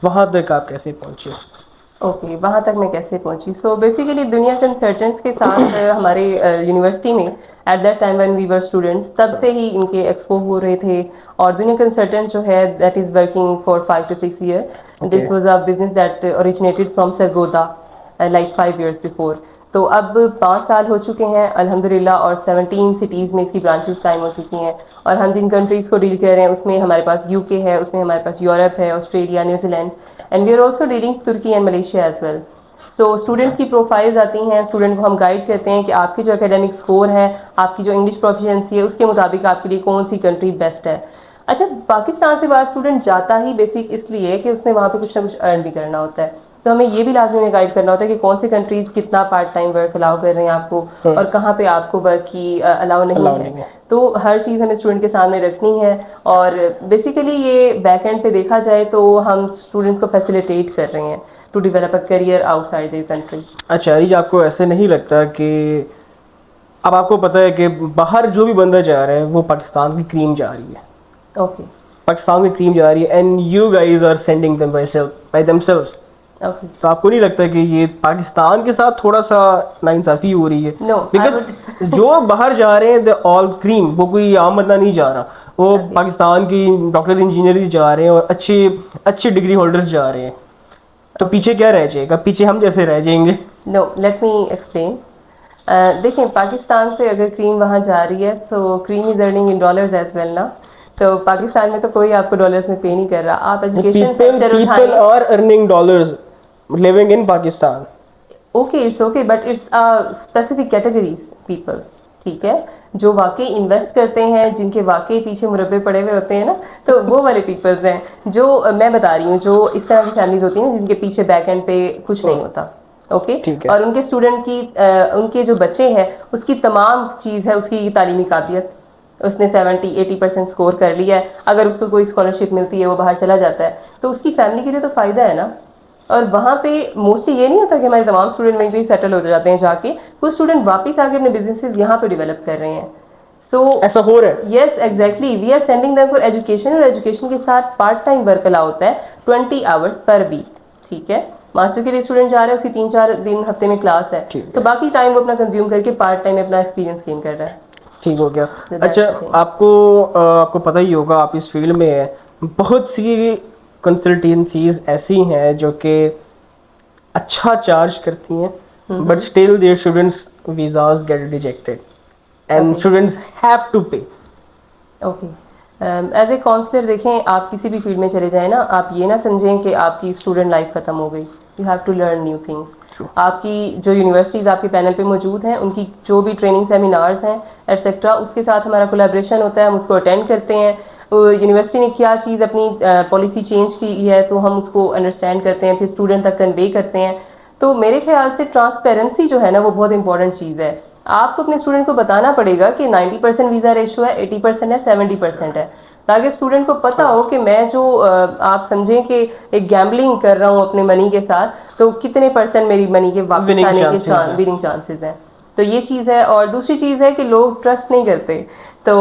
وہاں تک آپ کیسے پہنچے؟ اوکے, وہاں تک میں کیسے پہنچی؟ سو بیسیکلی دنیا کنسلٹنٹس کے ساتھ ہمارے یونیورسٹی میں at that time when we were students, تب سے ہی ان کے ایکسپو ہو رہے تھے. اور دنیا کنسلٹنٹ جو ہے that is working for 5 to 6 years. Okay. This was a business that originated from Sargodha like 5 years before. تو اب 5 سال ہو چکے ہیں الحمد للہ, اور 17 سٹیز میں اس کی برانچز قائم ہو چکی ہیں. اور ہم جن کنٹریز کو ڈیل کر رہے ہیں اس میں ہمارے پاس یو کے ہے, اس میں ہمارے پاس یورپ ہے, Australia, New Zealand, and we are also dealing Turkey and Malaysia as well. So students کی پروفائلز آتی ہیں, اسٹوڈنٹ کو ہم گائڈ کرتے ہیں کہ آپ کی جو اکیڈمک اسکور ہے, آپ کی جو انگلش پروفیشنسی ہے, اس کے مطابق آپ کے لیے کون سی کنٹری بیسٹ ہے. اچھا, پاکستان سے باہر اسٹوڈنٹ جاتا ہی بیسک اس لیے کہ اس نے وہاں پہ کچھ نہ کچھ ارن بھی کرنا ہوتا ہے. تو ہمیں یہ بھی لازمی گائڈ کرنا ہوتا ہے کہ کون سی کنٹریز کتنا پارٹ ٹائم ورک الاؤ کر رہے ہیں آپ کو, اور کہاں پہ آپ کو ورک کی الاؤ نہیں ہے. تو ہر چیز ہمیں اسٹوڈنٹ کے سامنے رکھنی ہے. اور بیسیکلی یہ بیک اینڈ پہ دیکھا جائے تو ہم اسٹوڈنٹس کو فیسیلیٹیٹ کر رہے ہیں. to develop a career outside their country. اچھا ریج، آپ کو ایسے نہیں لگتا کہ اب آپ کو پتہ ہے کہ باہر جو بھی بندہ جا رہا ہے وہ پاکستان کی کریم جا رہی ہے، Okay. پاکستان کی کریم جا رہی ہے، and you guys are sending them by themselves. Okay. تو آپ کو نہیں لگتا کہ یہ پاکستان کے ساتھ تھوڑا سا ناانصافی ہو رہی ہے؟ No, بیکاز جو باہر جا رہے ہیں دے آل کریم، وہ کوئی عام بندہ نہیں جا رہا، وہ پاکستان کی ڈاکٹر انجینئر جا رہے ہیں اور اچھے ڈگری ہولڈر جا رہے ہیں. تو پیچھے کیا رہ جائے گا؟ پیچھے ہم جیسے رہ جائیں گے. No, let me explain. دیکھیں پاکستان سے اگر کریم وہاں جا رہی ہے تو Careem is earning in dollars as well نا. تو پاکستان میں تو کوئی آپ کو ڈالرز میں پے نہیں کر رہا. آپ ایجوکیشن سیکٹر People اٹھائیں. are earning dollars living in Pakistan. Okay it's okay but it's specific categories people, ٹھیک ہے، جو واقعی انویسٹ کرتے ہیں، جن کے واقعی پیچھے مربے پڑے ہوئے ہوتے ہیں نا، تو وہ والے پیپلز ہیں جو میں بتا رہی ہوں، جو اس طرح کی فیملیز ہوتی ہیں جن کے پیچھے بیک اینڈ پہ کچھ نہیں ہوتا. اوکے. ٹھیک ہے. اور ان کے اسٹوڈنٹ کی ان کے جو بچے ہیں اس کی تمام چیز ہے اس کی تعلیمی قابلیت. اس نے 70-80% اسکور کر لیا ہے، اگر اس کو کوئی اسکالرشپ ملتی ہے وہ باہر چلا جاتا ہے تو اس کی فیملی کے لیے تو فائدہ ہے نا. اور وہاں پہ موسٹلی یہ نہیں ہوتا کہ ہمارے تمام اسٹوڈنٹ وہیں پہ سیٹل ہو جاتے ہیں جا کے، کچھ اسٹوڈنٹ واپس آ کے اپنے بزنسز یہاں پہ ڈیولپ کر رہے ہیں. سو ایسا ہو رہا ہے. Yes exactly we are sending them for education, اور ایجوکیشن کے ساتھ پارٹ ٹائم ورک الاؤ ہوتا ہے 20 hours پر ویک. ٹھیک ہے، ماسٹر کے لیے اسٹوڈنٹ جا رہا ہے، اس کی 3-4 دن ہفتے میں کلاس ہے، تو باقی ٹائم وہ اپنا کنزیوم کر کے پارٹ ٹائم اپنا ایکسپیرینس گین کر رہا ہے. ٹھیک ہو گیا. اچھا آپ کو پتہ ہی ہوگا، آپ اس فیلڈ میں ہیں، بہت سی کنسلٹینسیز ایسی ہیں جو کہ اچھا چارج کرتی ہیں but still their students visas get rejected and students have to pay. Okay. As a counsellor دیکھیں، آپ کسی بھی فیلڈ میں چلے جائیں نا، آپ یہ نہ سمجھیں کہ آپ کی اسٹوڈنٹ لائف ختم ہو گئی. You have to learn new things. آپ کی جو یونیورسٹیز آپ کے پینل پہ موجود ہیں، ان کی جو بھی ٹریننگ سیمینارز ہیں ایٹسیٹرا، اس کے ساتھ ہمارا کولیبریشن ہوتا ہے، ہم اس کو اٹینڈ کرتے ہیں. یونیورسٹی نے کیا چیز اپنی پالیسی چینج کی ہے تو ہم اس کو انڈرسٹینڈ کرتے ہیں، پھر اسٹوڈنٹ تک کنوے کرتے ہیں. تو میرے خیال سے ٹرانسپیرنسی جو ہے نا وہ بہت امپورٹنٹ چیز ہے. آپ کو اپنے اسٹوڈنٹ کو بتانا پڑے گا کہ 90% ویزا ریشو ہے، 80% ہے، 70% ہے، تاکہ اسٹوڈنٹ کو پتا ہو کہ میں جو آپ سمجھیں کہ ایک گیمبلنگ کر رہا ہوں اپنے منی کے ساتھ، تو کتنے % میری منی کے واپس آنے کے وننگ چانسز ہیں. تو یہ چیز ہے. اور دوسری چیز ہے کہ لوگ ٹرسٹ نہیں کرتے. تو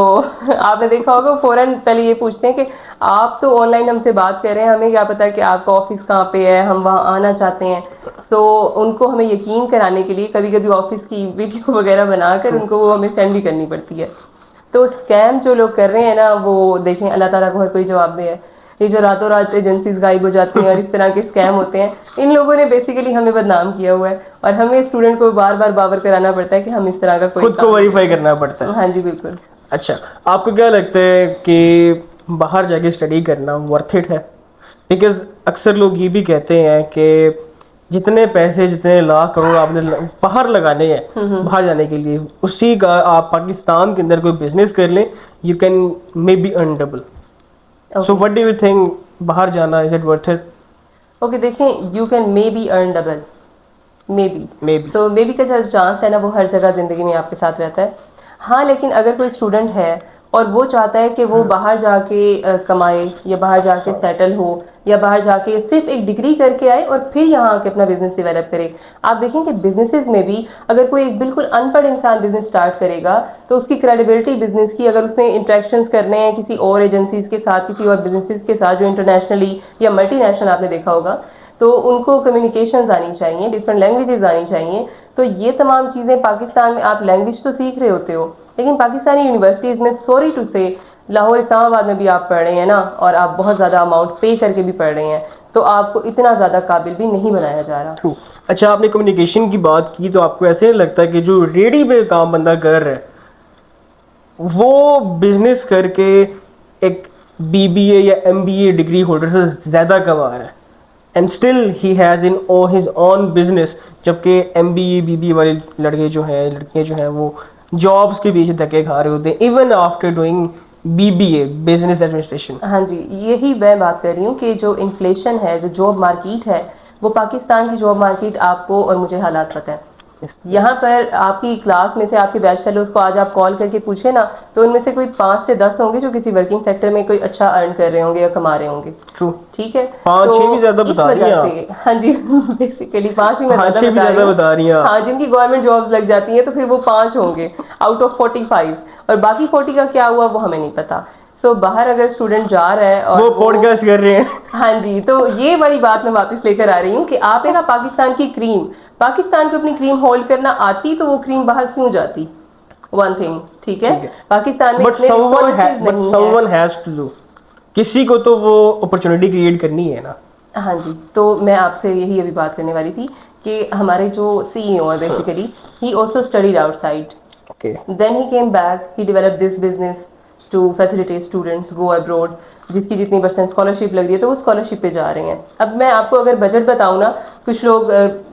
آپ نے دیکھا ہوگا فوراً پہلے یہ پوچھتے ہیں کہ آپ تو آن لائن ہم سے بات کر رہے ہیں، ہمیں کیا پتا کہ آپ کا آفس کہاں پہ ہے، ہم وہاں آنا چاہتے ہیں. سو ان کو ہمیں یقین کرانے کے لیے کبھی کبھی آفس کی ویڈیو وغیرہ بنا کر ان کو وہ ہمیں سینڈ بھی کرنی پڑتی ہے. تو اسکیم جو لوگ کر رہے ہیں نا، وہ دیکھیں اللہ تعالیٰ کو ہر کوئی جواب دے ہے. یہ جو راتوں رات ایجنسیز غائب ہو جاتی ہیں اور اس طرح کے اسکیم ہوتے ہیں، ان لوگوں نے بیسیکلی ہمیں بدنام کیا ہوا ہے، اور ہمیں اسٹوڈنٹ کو بار بار باور کرانا پڑتا ہے کہ ہم اس طرح کا کوئی خود کو ویریفائی کرنا پڑتا ہے. ہاں جی بالکل. اچھا آپ کو کیا لگتا ہے کہ باہر جا کے اسٹڈی کرنا ورتھ اٹ ہے؟ بیکاز اکثر لوگ یہ بھی کہتے ہیں کہ جتنے پیسے، جتنے لاکھ کروڑ آپ نے باہر لگانے ہیں باہر جانے کے لیے، اسی کا آپ پاکستان کے اندر کوئی بزنس کر لیں، you can maybe earn double. So what do you think, باہر جانا is it worth it? Okay دیکھیں، you can maybe earn double, maybe. So maybe کا جو چانس ہے نا وہ ہر جگہ زندگی میں آپ کے ساتھ رہتا ہے. ہاں لیکن اگر کوئی اسٹوڈنٹ ہے اور وہ چاہتا ہے کہ وہ باہر جا کے کمائے، یا باہر جا کے سیٹل ہو، یا باہر جا کے صرف ایک ڈگری کر کے آئے اور پھر یہاں آ کے اپنا بزنس ڈیولپ کرے. آپ دیکھیں کہ بزنسز میں بھی اگر کوئی ایک بالکل ان پڑھ انسان بزنس اسٹارٹ کرے گا تو اس کی کریڈیبلٹی بزنس کی، اگر اس نے انٹریکشنز کرنے ہیں کسی اور ایجنسیز کے ساتھ، کسی اور بزنسز کے ساتھ جو انٹرنیشنلی یا ملٹی نیشنل آپ نے دیکھا ہوگا، تو ان کو کمیونیکیشنز آنی چاہیے، ڈفرینٹ لینگویجز آنی چاہیے. تو یہ تمام چیزیں پاکستان میں، آپ لینگویج تو سیکھ رہے ہوتے ہو لیکن پاکستانی یونیورسٹیز میں سوری ٹو سے لاہور اسلام آباد میں بھی آپ پڑھ رہے ہیں نا، اور آپ بہت زیادہ اماؤنٹ پے کر کے بھی پڑھ رہے ہیں، تو آپ کو اتنا زیادہ قابل بھی نہیں بنایا جا رہا. اچھا آپ نے کمیونیکیشن کی بات کی، تو آپ کو ایسے نہیں لگتا کہ جو ریڈی پہ کام بندہ کر رہا ہے وہ بزنس کر کے ایک BBA یا MBA ڈگری ہولڈر سے زیادہ کما رہا ہے and still he has in his own business, جبکہ MBA BBA والے لڑکے جو ہیں، لڑکیاں جو ہیں، وہ جابس کے پیچھے دھکے کھا رہے ہوتے ہیں even after doing BBA business administration. ہاں جی، یہی میں بات کر رہی ہوں کہ جو انفلیشن ہے، جو جاب مارکیٹ ہے، وہ پاکستان کی جاب مارکیٹ آپ کو اور مجھے حالات پتہ ہے. یہاں پر آپ کی کلاس میں سے آپ کے بیچ فیلوز کو آج آپ کال کر کے پوچھیں نا تو ان میں سے کوئی 5 سے 10 ہوں گے جو کسی ورکنگ سیکٹر میں کوئی اچھا ارن کر رہے ہوں گے یا کما رہے ہوں گے. ٹرو. ٹھیک ہے, 5-6 بھی زیادہ اس بتا رہی وجہ ہیں سے ہاں جی بیسیکلی 5 بھی میں 5-6 بھی زیادہ بتا رہی ہیں ہاں, جن کی گورنمنٹ جابس لگ جاتی ہیں تو پھر وہ 5 ہوں گے آؤٹ آف 45, اور باقی 40 کا کیا ہوا وہ ہمیں نہیں پتا. سو باہر اگر اسٹوڈنٹ جا رہا ہے اور وہ پوڈ کاسٹ کر رہے ہیں. ہاں جی, تو یہ والی بات میں واپس لے کر آ رہی ہوں کہ آپ ہے نا پاکستان کی کریم, پاکستان کو اپنی کریم ہولڈ کرنا آتی تو وہ کریم باہر کیوں جاتی, ون تھنگ. ٹھیک ہے, پاکستان میں اتنے ریسورسز بٹ نہیں سم ہیں. ون ہیز ٹو ڈو, کسی کو تو وہ اپرچونٹی کریٹ کرنی ہے نا. ہاں جی, تو میں آپ سے یہی ابھی بات کرنے والی تھی کہ ہمارے جو CEO ہے basically he also studied out side, okay. then he came back, he developed this business to facilitate students go abroad, جس کی جتنی پرسینٹ اسکالرشپ لگ رہی ہے تو وہ اسکالرشپ پہ جا رہے ہیں. اب میں آپ کو اگر بجٹ بتاؤں نا, کچھ لوگ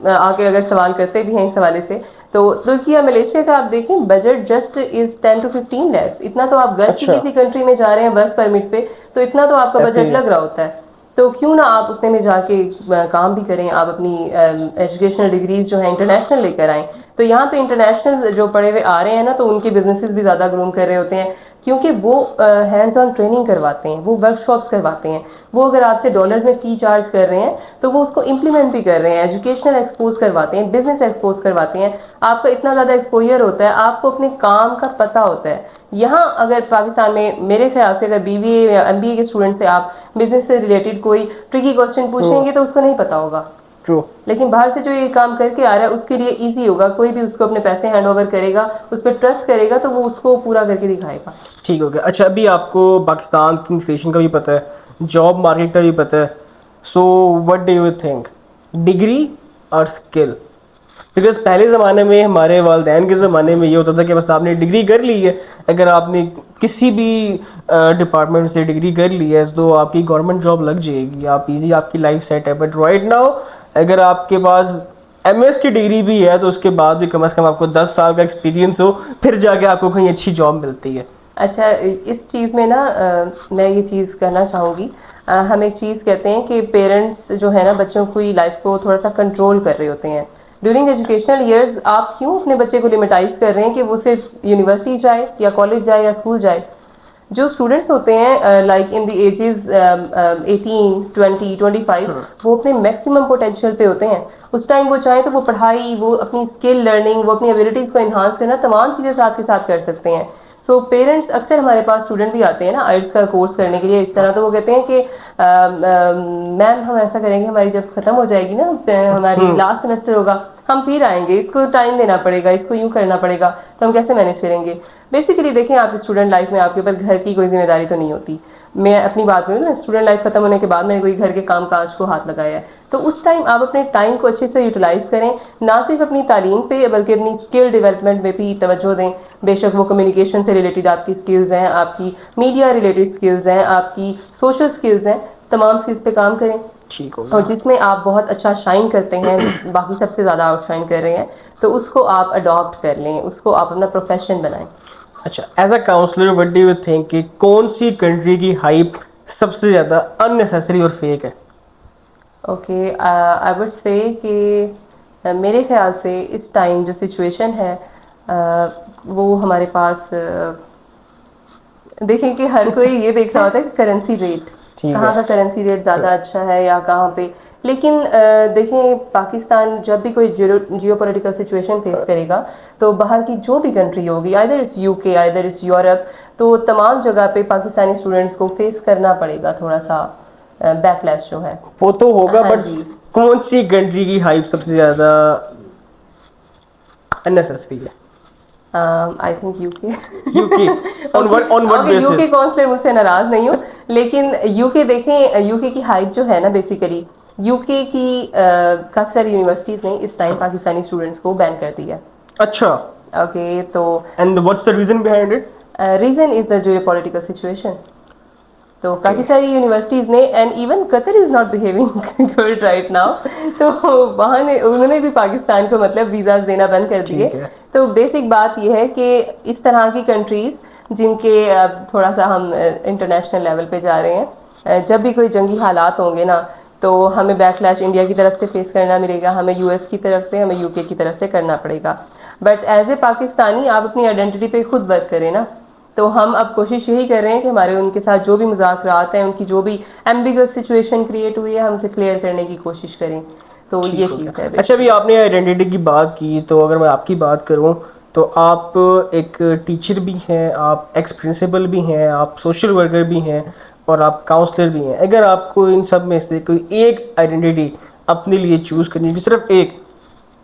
آ کے اگر سوال کرتے بھی ہیں اس حوالے سے, تو ترکی یا ملیشیا کا آپ دیکھیں budget just is 10 to 15 lakhs. اتنا تو آپ گلف کی اچھا کسی کنٹری میں جا رہے ہیں ورک پرمٹ پہ تو اتنا تو آپ کا ایسے بجٹ لگ رہا ہوتا ہے. تو کیوں نہ آپ اتنے میں جا کے کام بھی کریں, آپ اپنی ایجوکیشنل ڈگریز جو ہیں انٹرنیشنل لے کر آئیں. تو یہاں پہ انٹرنیشنل جو پڑھے ہوئے آ رہے ہیں نا تو ان کے بزنسز بھی زیادہ گروم کر رہے ہوتے ہیں, کیونکہ وہ ہینڈز آن ٹریننگ کرواتے ہیں, وہ ورک شاپس کرواتے ہیں. وہ اگر آپ سے ڈالرز میں فی چارج کر رہے ہیں تو وہ اس کو امپلیمنٹ بھی کر رہے ہیں, ایجوکیشنل ایکسپوز کرواتے ہیں, بزنس ایکسپوز کرواتے ہیں. آپ کا اتنا زیادہ ایکسپوجر ہوتا ہے, آپ کو اپنے کام کا پتہ ہوتا ہے. یہاں اگر پاکستان میں میرے خیال سے اگر BBA یا MBA کے اسٹوڈنٹ سے آپ بزنس سے ریلیٹڈ کوئی ٹرکی کوسچن پوچھیں گے تو اس کو نہیں پتا ہوگا. ٹرو. لیکن باہر سے جو یہ کام کر کے آ رہا ہے اس کے لیے ایزی ہوگا, کوئی بھی اس کو اپنے پیسے ہینڈ اوور کرے گا, اس پہ ٹرسٹ کرے گا تو وہ اس کو پورا کر کے دکھائے گا. ٹھیک ہو گیا. اچھا, ابھی آپ کو پاکستان کی انفلیشن کا بھی پتہ ہے, جاب مارکیٹ کا بھی پتہ ہے, سو what do you think, degree اور اسکل؟ بیکاز پہلے زمانے میں ہمارے والدین کے زمانے میں یہ ہوتا تھا کہ بس آپ نے ڈگری کر لی ہے, اگر آپ نے کسی بھی ڈپارٹمنٹ سے ڈگری کر لی ہے تو آپ کی گورنمنٹ جاب لگ جائے گی, آپ ایزی آپ کی لائف سیٹ ہے. بٹ رائٹ ناؤ اگر آپ کے پاس MS کی ڈگری بھی ہے تو اس کے بعد بھی کم از کم آپ کو 10 سال کا ایکسپیرینس ہو, پھر جا کے آپ کو کہیں اچھی جاب ملتی ہے. اچھا, اس چیز میں نا میں یہ چیز کہنا چاہوں گی, ہم ایک چیز کہتے ہیں کہ پیرنٹس جو ہے نا بچوں کی لائف کو تھوڑا سا کنٹرول کر رہے ہوتے ہیں ڈیورنگ ایجوکیشنل ایئرز. آپ کیوں اپنے بچے کو لمیٹائز کر رہے ہیں کہ وہ صرف یونیورسٹی جائے یا کالج جائے یا اسکول جائے؟ جو اسٹوڈنٹس ہوتے ہیں لائک ان دی ایجز 18, 20, 25, وہ اپنے میکسیمم پوٹینشیل پہ ہوتے ہیں. اس ٹائم وہ چاہیں تو وہ پڑھائی, وہ اپنی اسکل لرننگ, وہ اپنی ایبلٹیز کو انہانس کرنا, تمام چیزیں ساتھ کے ساتھ کر سکتے ہیں. سو پیرنٹس اکثر ہمارے پاس اسٹوڈنٹ بھی آتے ہیں نا آئلٹس کا کورس کرنے کے لیے اس طرح, تو وہ کہتے ہیں کہ میم ہم ایسا کریں گے, ہماری جب ختم ہو جائے گی نا ہماری لاسٹ سیمسٹر ہوگا ہم پھر آئیں گے, اس کو ٹائم دینا پڑے گا, اس کو یوں کرنا پڑے گا, تو ہم کیسے مینیج کریں گے؟ بیسیکلی دیکھیں, آپ اسٹوڈنٹ لائف میں آپ کے اوپر گھر کی کوئی ذمہ داری تو نہیں ہوتی. میں اپنی بات کروں نا, اسٹوڈنٹ لائف ختم ہونے کے بعد میں نے کوئی گھر کے کام کاج کو ہاتھ لگایا ہے, تو اس ٹائم آپ اپنے ٹائم کو اچھے سے یوٹیلائز کریں, نہ صرف اپنی تعلیم پہ بلکہ اپنی اسکل ڈیولپمنٹ میں بھی توجہ دیں. بے شک وہ کمیونیکیشن سے ریلیٹڈ آپ کی اسکلز ہیں, آپ کی میڈیا ریلیٹڈ اسکلز ہیں, آپ کی سوشل اسکلز ہیں, تمام اسکلز پہ کام کریں. ٹھیک ہو اور گیا. جس میں آپ بہت اچھا شائن کرتے ہیں, باقی سب سے زیادہ آؤٹ شائن کر رہے ہیں, تو اس کو آپ اڈاپٹ کر لیں, اس کو آپ اپنا پروفیشن بنائیں. اچھا, as a counsellor what do you think کہ کون سی کنٹری کی ہائپ سب سے زیادہ ان نیسیسری اور فیک ہے؟ اوکے, آئی وڈ سے کہ میرے خیال سے اس ٹائم جو سچویشن ہے وہ ہمارے پاس دیکھیں کہ ہر کوئی یہ دیکھ رہا ہوتا ہے کہ کرنسی ریٹ, ٹھیک کہاں ہے. کا کرنسی ریٹ زیادہ اچھا ہے یا کہاں پہ. لیکن دیکھیں پاکستان جب بھی کوئی جیو پولیٹیکل سچویشن فیس کرے گا تو باہر کی جو بھی کنٹری ہوگی, either it's UK, either it's Europe, تو تمام جگہ پہ پاکستانی اسٹوڈنٹس کو فیس کرنا پڑے گا تھوڑا سا بیک لیش جو ہے. وہ تو ہوگا, ہاں بٹ جی, کون سی کنٹری کی ہائپ سب سے زیادہ ان نیسیسری ہے؟ I think UK. UK on what okay, basis؟ UK counsellor مجھ سے ناراض نہیں ہو, لیکن UK دیکھیں, UK کی ہائپ جو ہے نا بیسیکلی UK کی کافی ساری یونیورسٹیز نے اس ٹائم پاکستانی اسٹوڈنٹس کو بین کر دیا. اچھا, اوکے, تو and what's the reason behind it? Reason is the geopolitical situation. تو اوکے, کافی ساری یونیورسٹیز نے, and even Qatar is not behaving good right now, تو وہاں نے انہوں نے بھی پاکستان کو مطلب ویزاز دینا بند کر دیے. ٹھیک ہے. تو بیسک بات یہ ہے کہ اس طرح کی کنٹریز جن کے اب تھوڑا سا ہم انٹرنیشنل لیول پہ جا رہے ہیں, جب بھی کوئی جنگی حالات ہوں گے نا تو ہمیں بیک لیش انڈیا کی طرف سے فیس کرنا ملے گا, ہمیں US کی طرف سے, ہمیں UK کی طرف سے کرنا پڑے گا. بٹ ایز اے پاکستانی آپ اپنی آئیڈینٹی پہ خود ورک کریں نا. تو ہم اب کوشش یہی کر رہے ہیں کہ ہمارے ان کے ساتھ جو بھی مذاکرات ہیں, ان کی جو بھی ایمبیگس سچویشن کریٹ ہوئی ہے, ہم اسے کلیئر کرنے کی کوشش کریں. تو یہ چیز ہے. اچھا ابھی آپ نے آئیڈینٹی کی بات کی, تو اگر میں آپ کی بات کروں تو آپ ایک ٹیچر بھی ہیں, آپ ایکس پرنسپل بھی ہیں, آپ سوشل ورکر بھی ہیں, اور آپ کاؤنسلر بھی ہیں. اگر آپ کو ان سب میں سے کوئی ایک آئیڈینٹی اپنے لیے چوز کرنی ہے, صرف ایک,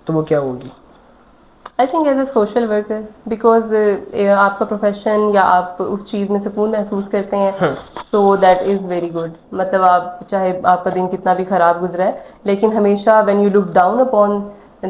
تو وہ کیا ہوگی؟ I think as a social worker, because آپ کا پروفیشن یا آپ اس چیز میں سکون محسوس کرتے ہیں, so that is very good. مطلب آپ چاہے آپ کا دن کتنا بھی خراب گزرا ہے, لیکن ہمیشہ when you look down upon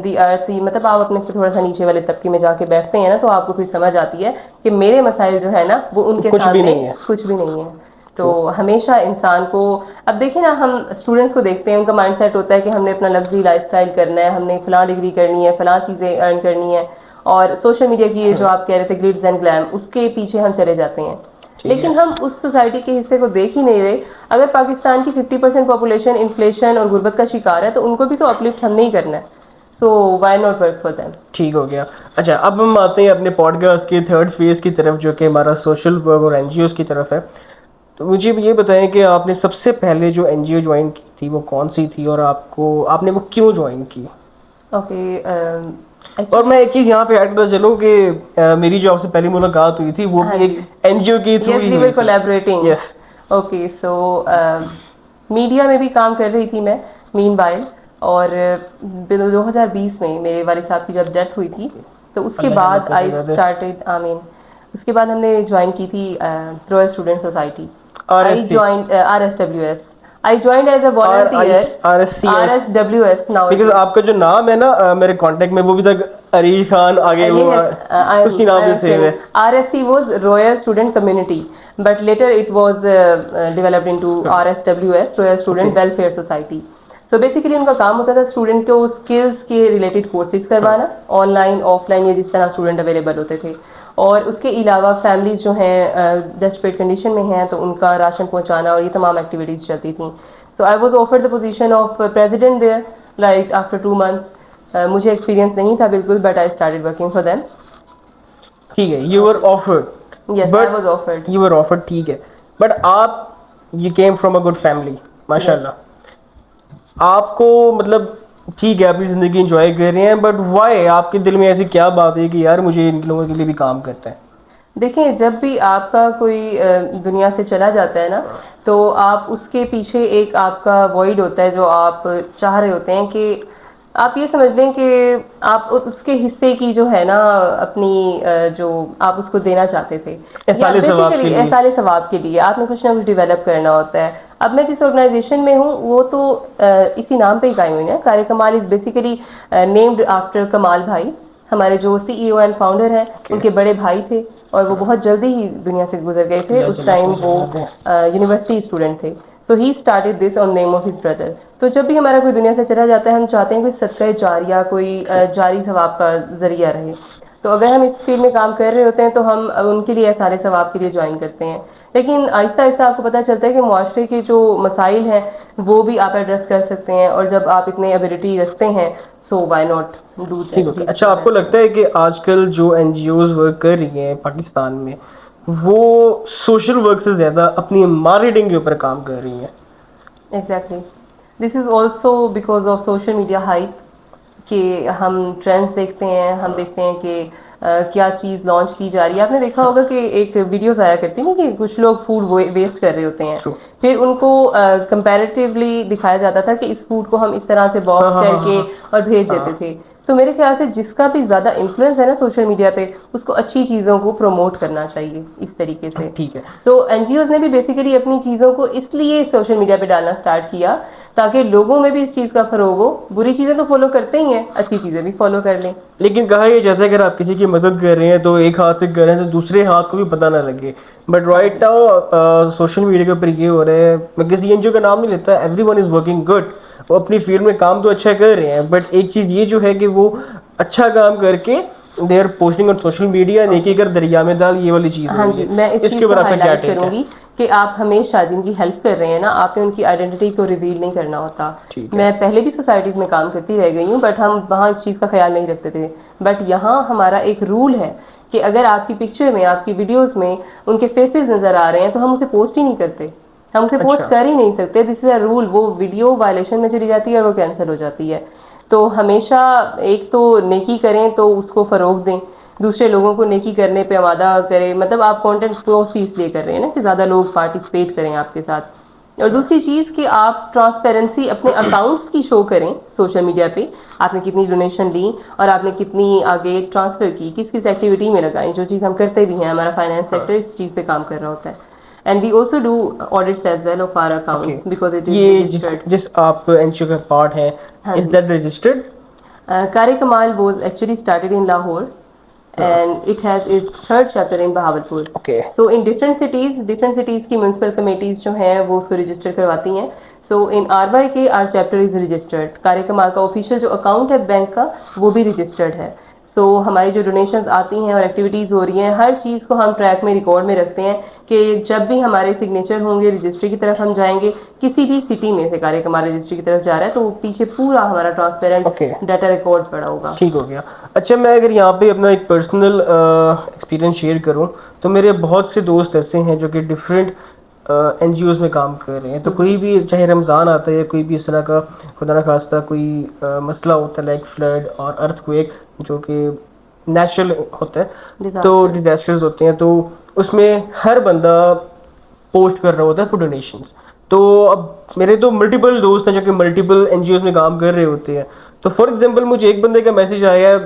the earth, مطلب آپ اپنے سے تھوڑا سا نیچے والے طبقے میں جا کے بیٹھتے ہیں نا, تو آپ کو پھر سمجھ آتی ہے کہ میرے مسائل جو ہے نا وہ ان کے کچھ بھی سامنے نہیں ہے. کچھ بھی نہیں ہے. تو ہمیشہ انسان کو, اب دیکھیں نا, ہم اسٹوڈنٹس کو دیکھتے ہیں, ان کا مائنڈ سیٹ ہوتا ہے کہ ہم نے اپنا لگژری لائف اسٹائل کرنا ہے, ہم نے فلاں ڈگری کرنی ہے, فلاں چیزیں ارن کرنی ہے, اور سوشل میڈیا کی یہ جو آپ کہہ رہے تھے گلٹز اینڈ گلیم, اس کے پیچھے ہم چلے جاتے ہیں. ٹھیک ہے. لیکن ہم اس سوسائٹی کے حصے کو دیکھ ہی نہیں رہے. اگر پاکستان کی 50% پاپولیشن انفلیشن اور غربت کا شکار ہے, تو ان کو بھی تو اپلفٹ ہم نے ہی کرنا ہے. So why not work for them. ٹھیک ہو گیا. اچھا اب ہم آتے ہیں اپنے پوڈ کاسٹ کے تھرڈ فیز کی طرف, جو کہ ہمارا سوشل ورک اور NGOs کی طرف ہے. تو مجھے یہ بتائیں کہ آپ نے سب سے پہلے جو NGO جوائن کی تھی وہ کون سی تھی, اور آپ نے وہ کیوں جوائن کی؟ اوکے, اور میں ایک چیز یہاں پہ ایڈ کرتا چلوں کہ میری جو آپ سے پہلی ملاقات ہوئی تھی وہ بھی ایک NGO کے تھرو ہی ہوئی تھی. یس. اوکے, سو میڈیا میں بھی کام کر رہی تھی میں مین وائل, اور 2020 میں میرے والد صاحب کی جب ڈیتھ ہوئی تھی, تو اس کے بعد آئی اسٹارٹیڈ, آمین, اس کے بعد ہم نے جوائن کی تھی royal student society. I joined RSWS. I joined as a volunteer. RSWS now. Because آپ کا جو نام ہے نا میرے کانٹیکٹ میں, وہ بھی تک عریش خان آگے وہ اسی نام سے سیو ہے. RSC was Royal Student Community, but later it was developed into RSWS, Royal Student Welfare Society. So basically ان کا کام ہوتا تھا اسٹوڈنٹ کو اسکلس کے ریلیٹڈ کورسز کروانا, آن لائن آف لائن, یا جس طرح اسٹوڈنٹ اویلیبل ہوتے تھے. اور اس کے علاوہ فیملیز جو ہیں ڈیسپریٹ کنڈیشن میں ہیں, تو ان کا راشن پہنچانا, اور یہ تمام ایکٹیویٹیز چلتی تھیں. So I was offered the position of president there, like after 2 months. مجھے ایکسپیرینس نہیں تھا بالکل, but I started working for them. ٹھیک ہے, you were offered. Yes, I was offered. You were offered, ٹھیک ہے. بٹ آپ you came from a good family, ماشاء اللہ. آپ کو مطلب ٹھیک ہے اپنی زندگی انجوائے کر رہے ہیں, بٹ وائی, آپ کے دل میں ایسی کیا بات ہے کہ یار مجھے ان لوگوں کے لیے بھی کام کرتا ہے؟ دیکھیں, جب بھی آپ کا کوئی دنیا سے چلا جاتا ہے نا, تو آپ اس کے پیچھے ایک آپ کا وائڈ ہوتا ہے, جو آپ چاہ رہے ہوتے ہیں کہ آپ یہ سمجھ لیں کہ آپ اس کے حصے کی جو ہے نا اپنی جو آپ اس کو دینا چاہتے تھے, بیسیکلی احسان ثواب کے لیے آپ نے کچھ نہ کچھ ڈیولپ کرنا ہوتا ہے. اب میں جس آرگنائزیشن میں ہوں وہ تو اسی نام پہ ہی قائم ہوئی ہے. قاری کمال از بیسیکلی نیمڈ آفٹر کمال بھائی, ہمارے جو CEO اینڈ فاؤنڈر ہیں, ان کے بڑے بھائی تھے, اور وہ بہت جلدی ہی دنیا سے گزر گئے تھے. اس ٹائم وہ یونیورسٹی اسٹوڈنٹ تھے. So he started this on name of his brother. تو جب بھی ہمارا کوئی دنیا سے چلا جاتا ہے, ہم چاہتے ہیں کوئی صدقہ جاریہ, کوئی جاری ثواب کا ذریعہ رہے. تو اگر ہم اس فیلڈ میں کام کر رہے ہوتے ہیں, تو ہم ان کے لیے سارے ثواب کے لیے جوائن کرتے ہیں. لیکن آہستہ آہستہ آپ کو پتہ چلتا ہے کہ معاشرے کے جو مسائل ہیں وہ بھی آپ ایڈریس کر سکتے ہیں, اور جب آپ اتنے ایبلٹی رکھتے ہیں, so why not do that. اچھا, آپ کو لگتا ہے کہ آج کل جو NGOs ورک کر رہی ہیں پاکستان میں, وہ سوشل ورک سے زیادہ اپنی مارکیٹنگ کے اوپر کام کر رہی ہیں؟ Exactly, this is also because of social media hype, کہ ہم ٹرینڈس دیکھتے ہیں, ہم دیکھتے ہیں کہ کیا چیز لانچ کی جا رہی ہے. آپ نے دیکھا ہوگا کہ ایک ویڈیوز آیا کرتی ہیں کہ کچھ لوگ فوڈ ویسٹ کر رہے ہوتے ہیں, پھر ان کو کمپیریٹیولی دکھایا جاتا تھا کہ اس فوڈ کو ہم اس طرح سے باکس کر کے اور بھیج دیتے تھے. تو میرے خیال سے جس کا بھی زیادہ انفلوئنس ہے نا سوشل میڈیا پہ, اس کو اچھی چیزوں کو پروموٹ کرنا چاہیے اس طریقے سے. ٹھیک ہے. سو NGOs نے بھی بیسیکلی اپنی چیزوں کو اس لیے سوشل میڈیا پہ ڈالنا اسٹارٹ کیا تاکہ لوگوں میں بھی اس چیز کا فروغ ہو. بری چیزیں تو فالو کرتے ہی ہیں, اچھی چیزیں بھی فالو کر لیں. لیکن کہا یہ جاتا ہے اگر آپ کسی کی مدد کر رہے ہیں تو ایک ہاتھ سے کر رہے ہیں تو دوسرے ہاتھ کو بھی پتہ نہ لگے. But right now social media کے اوپر یہ ہو رہا ہے, میں کسی NGO کا نام نہیں لیتا, every one is working good, وہ اپنی فیلڈ میں کام تو اچھا کر رہے ہیں, بٹ ایک چیز یہ جو ہے کہ وہ اچھا کام کر کے they are posting on social media, نیکی کر دریا میں ڈال, یہ والی چیز. ہاں جی, میں اس چیز کو ہائی لائٹ کروں گی کہ آپ ہمیشہ جن کی ہیلپ کر رہے ہیں نا, آپ نے ان کی آئیڈینٹی کو ریویل نہیں کرنا ہوتا. میں پہلے بھی سوسائٹیز میں کام کرتی رہ گئی ہوں, بٹ ہم وہاں اس چیز کا خیال نہیں رکھتے تھے. بٹ یہاں ہمارا ایک رول ہے کہ اگر آپ کی پکچر میں, آپ کی ویڈیوز میں ان کے فیسز نظر آ رہے ہیں تو ہم اسے پوسٹ ہی نہیں کرتے, ہم اسے پوسٹ کر ہی نہیں سکتے. دس از اے رول. وہ ویڈیو وائلیشن میں چلی جاتی ہے اور وہ کینسل ہو جاتی ہے. تو ہمیشہ ایک تو نیکی کریں تو اس کو فروغ دیں, دوسرے لوگوں کو نیکی کرنے پہ آمادہ کریں. مطلب آپ کانٹینٹ پوسٹ اس لیے کر رہے ہیں نا کہ زیادہ لوگ پارٹیسپیٹ کریں آپ کے ساتھ. اور دوسری چیز کہ آپ ٹرانسپیرنسی اپنے اکاؤنٹس کی شو کریں سوشل میڈیا پہ. آپ نے کتنی ڈونیشن لی اور آپ نے کتنی آگے ٹرانسفر کی, کس کس ایکٹیویٹی میں لگائیں, جو چیز ہم کرتے بھی ہیں. ہمارا فائنانس سیکٹر اس چیز پہ کام کر رہا ہوتا ہے. And we also do audits as well of our accounts because it is registered. جس آپ انشور کا پارٹ ہے, is that registered? Kare Kamal was actually started in Lahore and it has its third chapter in Bahawalpur. Okay. So in different cities کی municipal committees جو ہیں وہ اس کو register کرواتی ہیں. So in RYK our chapter is registered. Kare Kamal کا official جو account ہے بینک کا وہ بھی registered ہے. سو ہماری جو ڈونیشنز آتی ہیں اور ایکٹیویٹیز ہو رہی ہیں, ہر چیز کو ہم ٹریک میں ریکارڈ میں رکھتے ہیں کہ جب بھی ہمارے سگنیچر ہوں گے رجسٹری کی طرف ہم جائیں گے, کسی بھی سٹی میں سے کارے کمال رجسٹری کی طرف جا رہا ہے تو وہ پیچھے پورا ہمارا ٹرانسپیرنٹ ڈاٹا ریکارڈ پڑا ہوگا. ٹھیک ہو گیا. اچھا, میں اگر یہاں پہ اپنا ایک پرسنل ایکسپیرینس شیئر کروں تو میرے بہت سے دوست ایسے ہیں جو کہ ڈفرینٹ این جی اوز میں کام کر رہے ہیں. تو کوئی بھی چاہے رمضان آتا ہے یا کوئی بھی اس طرح کا خدا نخواستہ کوئی مسئلہ ہوتا ہے لائک فلڈ اور ارتھ کویک جو کہ نیچرل ہوتا ہے, تو ڈیزاسٹرز ہوتے ہیں, تو اس میں ہر بندہ پوسٹ کر رہا ہوتا ہے فور ڈونیشنز. تو اب میرے تو ملٹیپل دوست ہیں جو کہ ملٹیپل این جی اوز میں کام کر رہے ہوتے ہیں. تو فار ایگزامپل مجھے ایک بندے کا میسج آیا ہے,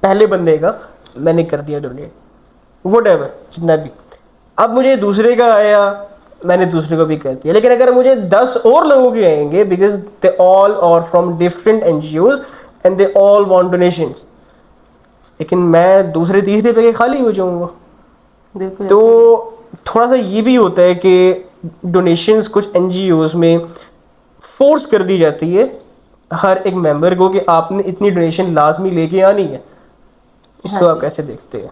پہلے بندے کا, میں نے کر دیا ڈونیٹ وٹ ایور جتنا بھی. اب مجھے دوسرے کا آیا, میں نے دوسرے کو بھی کر دیا. لیکن اگر مجھے 10 اور لوگوں کے آئیں گے, because they all are from different N G Os and they all want donations, لیکن میں دوسرے تیسرے پہ خالی ہو جاؤں گا. تو تھوڑا سا یہ بھی ہوتا ہے کہ ڈونیشنز کچھ این جی اوز میں فورس کر دی جاتی ہے ہر ایک ممبر کو کہ آپ نے اتنی ڈونیشن لازمی لے کے آنی ہے. اس کو آپ کیسے دیکھتے ہیں؟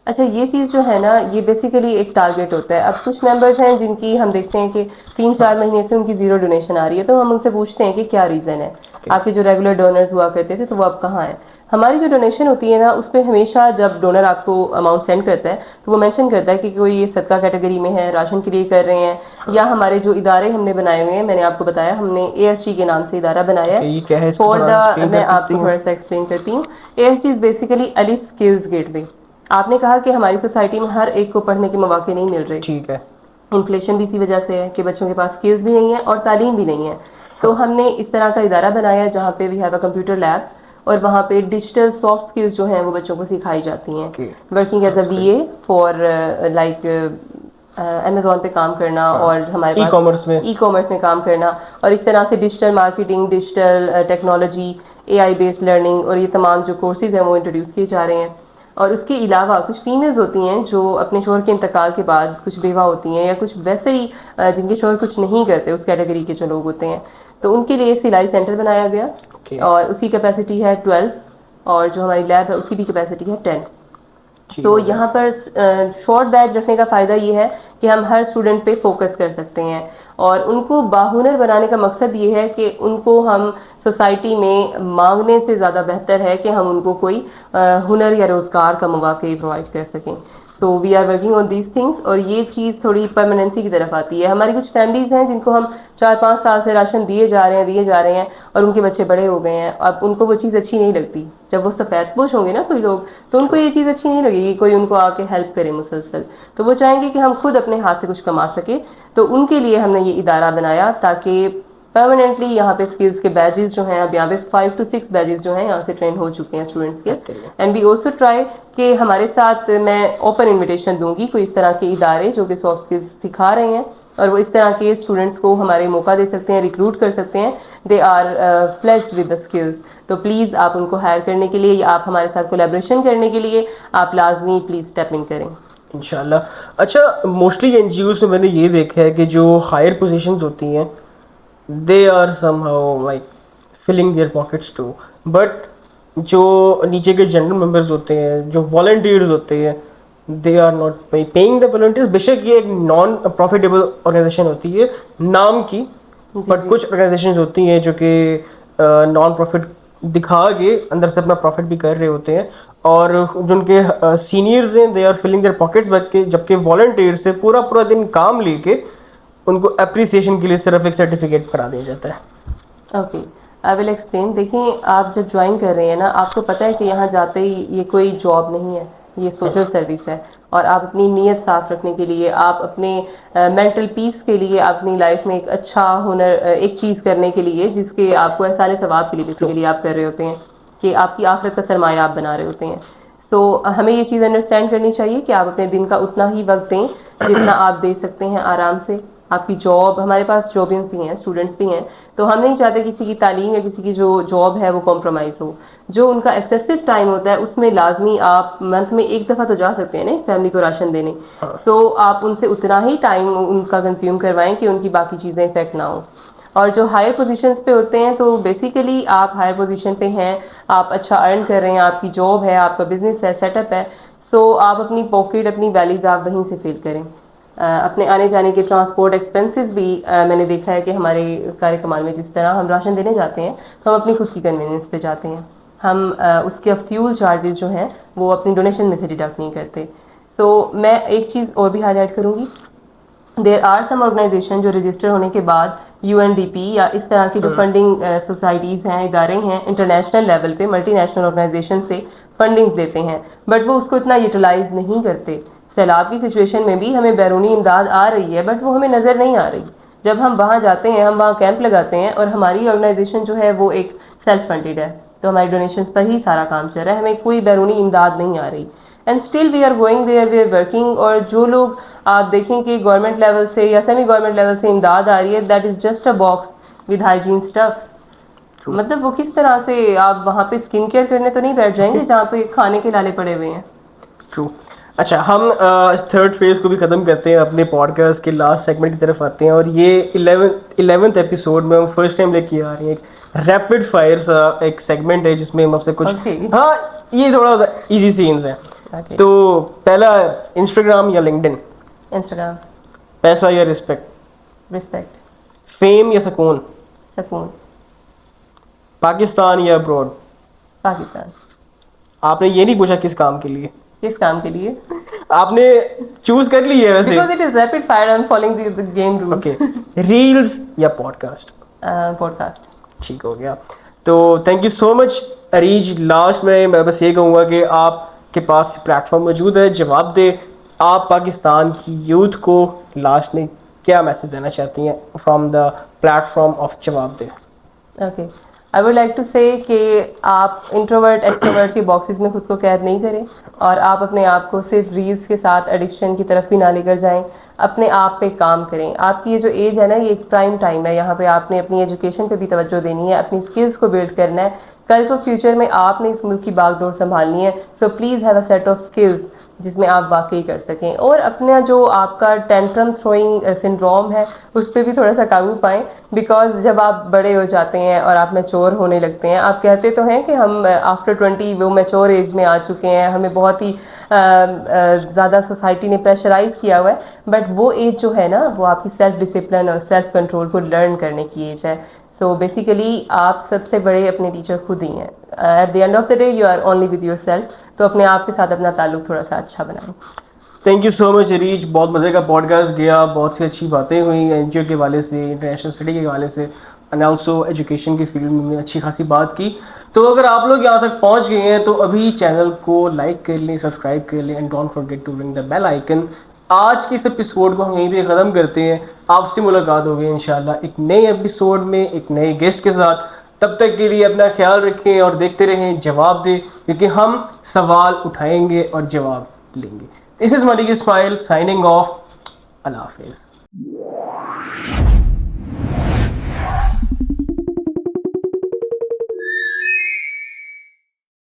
اچھا, یہ چیز جو ہے نا یہ بیسیکلی ایک ٹارگیٹ ہوتا ہے. اب کچھ ممبرز ہیں جن کی ہم دیکھتے ہیں کہ 3-4 مہینے سے ان کی 0 ڈونیشن آ رہی ہے, تو ہم ان سے پوچھتے ہیں کہ کیا ریزن ہے, آپ کے جو ریگولر ڈونرز ہوا کرتے تھے تو وہ اب کہاں ہیں. ہماری جو ڈونیشن ہوتی ہے نا اس پہ ہمیشہ جب ڈونر آپ کو اماؤنٹ سینڈ کرتا ہے تو وہ مینشن کرتا ہے کہ کوئی یہ صدقہ کیٹیگری میں ہے, راشن کے لیے کر رہے ہیں, یا ہمارے جو ادارے ہم نے بنائے ہوئے ہیں, میں نے آپ کو بتایا ہم نے اے ایس جی کے نام سے ادارہ بنایا ہے فور دا, میں آپ کو تھوڑا سا ایکسپلین کرتی ہوں. A S G is basically Alif skills gateway. آپ نے کہا کہ ہماری سوسائٹی میں ہر ایک کو پڑھنے کے مواقع نہیں مل رہے. ٹھیک ہے, انفلیشن بھی اسی وجہ سے ہے کہ بچوں کے پاس اسکلز بھی نہیں ہیں اور تعلیم بھی نہیں ہے. تو ہم نے اس طرح کا ادارہ بنایا جہاں پہ we have a computer lab, اور وہاں پہ ڈیجیٹل سافٹ اسکلز جو ہیں وہ بچوں کو سکھائی جاتی ہیں. Working as a B A for like Amazon پہ کام کرنا, اور ہمارے پاس ای کامرس میں کام کرنا, اور اس طرح سے digital marketing, digital technology, a I based learning, اور یہ تمام جو کورسز ہیں وہ انٹروڈیوس کیے جا رہے ہیں. اور اس کے علاوہ کچھ فیمیلز ہوتی ہیں جو اپنے شوہر کے انتقال کے بعد کچھ بیوہ ہوتی ہیں, یا کچھ ویسے ہی جن کے شوہر کچھ نہیں کرتے, اس کیٹیگری کے جو لوگ ہوتے ہیں, تو ان کے لیے سلائی سینٹر بنایا گیا, اور اس کی کیپیسٹی ہے 12, اور جو ہماری لیب ہے اس کی بھی کیپیسٹی ہے 10. تو یہاں پر شارٹ بیچ رکھنے کا فائدہ یہ ہے کہ ہم ہر اسٹوڈنٹ پہ فوکس کر سکتے ہیں, اور ان کو باہنر بنانے کا مقصد یہ ہے کہ ان کو ہم سوسائٹی میں مانگنے سے زیادہ بہتر ہے کہ ہم ان کو کوئی ہنر یا روزگار کا مواقع پرووائڈ کر سکیں. So we are working on these things, اور یہ چیز تھوڑی پرماننسی کی طرف آتی ہے. ہماری کچھ فیملیز ہیں جن کو ہم 4-5 سال سے راشن دیے جا رہے ہیں, اور ان کے بچے بڑے ہو گئے ہیں. اب ان کو وہ چیز اچھی نہیں لگتی. جب وہ سفید پوش ہوں گے نا کوئی لوگ, تو ان کو یہ چیز اچھی نہیں لگے گی کوئی ان کو آ کے ہیلپ کرے مسلسل. تو وہ چاہیں گے کہ ہم خود اپنے ہاتھ سے کچھ کما سکے. تو ان کے لیے ہم نے یہ ادارہ بنایا تاکہ پرماننٹلی یہاں پہ اسکلز کے بیچز جو ہیں, اب یہاں پہ 5 to 6 بیچز جو ہیں یہاں سے ٹرین ہو چکے ہیں اسٹوڈنٹس کے. اینڈ وی آلسو ٹرائی کہ ہمارے ساتھ میں اوپن انویٹیشن دوں گی کوئی اس طرح کے ادارے جو کہ سافٹ اسکلز سکھا رہے ہیں, اور وہ اس طرح کے اسٹوڈنٹس کو ہمارے موقع دے سکتے ہیں, ریکروٹ کر سکتے ہیں. They are flashed with the skills. تو پلیز آپ ان کو ہائر کرنے کے لیے یا آپ ہمارے ساتھ کولیبریشن کرنے کے لیے آپ لازمی پلیز اسٹیپ ان کریں انشاءاللہ. اچھا, موسٹلی این جی اوز میں نے یہ دیکھا ہے کہ جو ہائر پوزیشنز ہوتی ہیں they are somehow like filling their pockets too, but جو نیچے کے جنرل ممبرز ہوتے ہیں, جو والنٹیئرز ہوتے ہیں, they are not paying the volunteers. بے شک یہ ایک نان پروفیٹیبل آرگنائزیشن ہوتی ہے نام کی, بٹ کچھ آرگنائزیشنز ہوتی ہیں جو کہ نان پروفٹ دکھا کے اندر سے اپنا پروفٹ بھی کر رہے ہوتے ہیں, اور جن کے سینئرز ہیں they are filling their pockets, جبکہ والنٹیئر سے پورا دن کام لے کے ان کو اپریسیشن کے لیے صرف ایک سرٹیفکیٹ کرا دیا جاتا ہے. Okay, I will explain. دیکھیں, آپ جب جوائن کر رہے ہیں نا, آپ کو پتہ ہے کہ یہاں جاتے ہی یہ کوئی جاب نہیں ہے, یہ سوشل سروس ہے, اور آپ اپنی نیت صاف رکھنے کے لیے, آپ اپنے مینٹل پیس کے لیے, اپنی لائف میں ایک اچھا ہنر, ایک چیز کرنے کے لیے جس کے آپ کو احصال ثواب کے لیے بیسیکلی آپ کر رہے ہوتے ہیں, کہ آپ کی آخرت کا سرمایہ آپ بنا رہے ہوتے ہیں. تو ہمیں یہ چیز انڈرسٹینڈ کرنی چاہیے کہ آپ اپنے دن کا اتنا ہی وقت دیں جتنا آپ دے سکتے ہیں آرام سے. آپ کی جاب, ہمارے پاس جابنس بھی ہیں, اسٹوڈنٹس بھی ہیں, تو ہم نہیں چاہتے کسی کی تعلیم یا کسی کی جو جاب ہے وہ کمپرومائز ہو. جو ان کا ایکسیسو ٹائم ہوتا ہے اس میں لازمی آپ منتھ میں ایک دفعہ تو جا سکتے ہیں نا فیملی کو راشن دینے, سو آپ ان سے اتنا ہی ٹائم ان کا کنزیوم کروائیں کہ ان کی باقی چیزیں افیکٹ نہ ہوں. اور جو ہائر پوزیشنز پہ ہوتے ہیں تو بیسیکلی آپ ہائر پوزیشن پہ ہیں, آپ اچھا ارن کر رہے ہیں, آپ کی جاب ہے, آپ کا بزنس ہے, سیٹ اپ ہے, سو آپ اپنی پاکٹ, اپنی ویلیز آپ وہیں سے فل کریں. اپنے آنے جانے کے ٹرانسپورٹ ایکسپنسز بھی میں نے دیکھا ہے کہ ہمارے کار کمال میں جس طرح ہم راشن دینے جاتے ہیں تو ہم اپنی خود کی کنوینئنس پہ جاتے ہیں, ہم اس کے فیول چارجز جو ہیں وہ اپنی ڈونیشن میں سے ڈیڈکٹ نہیں کرتے. سو میں ایک چیز اور بھی ہائی لائٹ کروں گی, دیر آر سم آرگنائزیشن جو رجسٹر ہونے کے بعد UNDP یا اس طرح کی جو فنڈنگ سوسائٹیز ہیں, ادارے ہیں, انٹرنیشنل لیول پہ ملٹی نیشنل آرگنائزیشن سے فنڈنگز دیتے ہیں, بٹ وہ اس کو اتنا یوٹیلائز نہیں کرتے. سیلاب کی سچویشن میں بھی ہمیں بیرونی امداد آ رہی ہے, بٹ وہ ہمیں نظر نہیں آ رہی. جب ہم وہاں جاتے ہیں, ہم وہاں کیمپ لگاتے ہیں, اور ہماری آرگنائزیشن جو ہے وہ ایک سیلف فنڈیڈ ہے, تو ہماری ڈونیشنز پر ہی سارا کام چل رہا ہے, ہمیں کوئی بیرونی امداد نہیں آ رہی. And still we are going there, we are working. اور جو لوگ آپ دیکھیں کہ گورنمنٹ لیول سے یا سیمی گورنمنٹ لیول سے امداد آ رہی ہے, that is just a box with hygiene stuff. مطلب وہ کس طرح سے آپ وہاں پہ اسکن کیئر کرنے تو نہیں بیٹھ جائیں گے جہاں پہ کھانے کے لالے پڑے ہوئے ہیں. ٹرو. اچھا, ہم تھرڈ فیز کو بھی ختم کرتے ہیں, اپنے پوڈ کاسٹ کے لاسٹ سیگمنٹ کی طرف آتے ہیں, اور یہ 11th ایپیسوڈ میں ہم فرسٹ ٹائم لے کے آ رہے ہیں ایک ریپڈ فائر سا ایک سیگمنٹ ہے جس میں ہم آپ سے کچھ, ہاں یہ تھوڑا ایزی سینز ہیں. تو پہلا, انسٹاگرام یا لنکڈن؟ انسٹاگرام. پیسہ یا رسپیکٹ؟ رسپیکٹ. فیم یا سکون؟ سکون. پاکستان یا ابراڈ؟ پاکستان. آپ نے یہ نہیں پوچھا کس کام کے لیے, کس کام کے لیے, آپ نے چوز کر لی ہے ویسے. because it is rapid fire, I'm following the game rules. Okay, reels یا پوڈ کاسٹ؟ Podcast. ٹھیک ہو گیا. تو thank you so much Areej. Last میں بس یہ کہوں گا کہ آپ کے پاس پلیٹ فارم موجود ہے, جواب دے. آپ پاکستان کی یوتھ کو لاسٹ میں کیا میسج دینا چاہتی ہیں from the platform of جواب دے؟ Okay, I would like to say کہ آپ انٹروورٹ ایکسٹروورٹ کے باکسز میں خود کو قید نہیں کریں, اور آپ اپنے آپ کو صرف ریلز کے ساتھ ایڈکشن کی طرف بھی نہ لے کر جائیں. اپنے آپ پہ کام کریں. آپ کی یہ جو ایج ہے نا, یہ ایک پرائم ٹائم ہے, یہاں پہ آپ نے اپنی ایجوکیشن پہ بھی توجہ دینی ہے, اپنی اسکلس کو بلڈ کرنا ہے. کل کو فیوچر میں آپ نے اس ملک کی باغ دوڑ سنبھالنی ہے, so please have a set of skills جس میں آپ واقعی کر سکیں. اور اپنا جو آپ کا ٹینٹرم تھروئنگ سنڈروم ہے اس پہ بھی تھوڑا سا قابو پائیں, بیکاز جب آپ بڑے ہو جاتے ہیں اور آپ میچور ہونے لگتے ہیں, آپ کہتے تو ہیں کہ ہم آفٹر 20 وہ میچور ایج میں آ چکے ہیں, ہمیں بہت ہی زیادہ سوسائٹی نے پریشرائز کیا ہوا ہے, بٹ وہ ایج جو ہے نا وہ آپ کی سیلف ڈسپلن اور سیلف کنٹرول کو لرن کرنے کی ایج ہے. سو بیسیکلی آپ سب سے بڑے اپنے ٹیچر خود ہی ہیں. At the end of the day you are only with yourself, تو اپنے آپ کے ساتھ اپنا تعلق تھوڑا سا اچھا بنائیں. Thank you so much reach. بہت مزے کا پوڈ کاسٹ گیا, بہت سی اچھی باتیں ہوئیں این جی او کے حوالے سے, انٹرنیشنل اسٹڈی کے حوالے سے, اینڈ آلسو ایجوکیشن کی فیلڈ میں اچھی خاصی بات کی. تو اگر آپ لوگ یہاں تک پہنچ گئے ہیں تو ابھی چینل کو لائک کر لیں, سبسکرائب کر لیں, اینڈ ڈونٹ فرگیٹ ٹو رنگ دا بیل آئکن. آج کی اس ایپیسوڈ کو ہم یہیں پہ ختم کرتے ہیں. آپ سے ملاقات ہوگی انشاءاللہ ایک نئے ایپیسوڈ میں ایک نئے گیسٹ کے ساتھ. تب تک کے لیے اپنا خیال رکھیں اور دیکھتے رہیں جواب دے, کیونکہ ہم سوال اٹھائیں گے اور جواب لیں گے. This is Malik Ismail signing off. Allah Hafiz.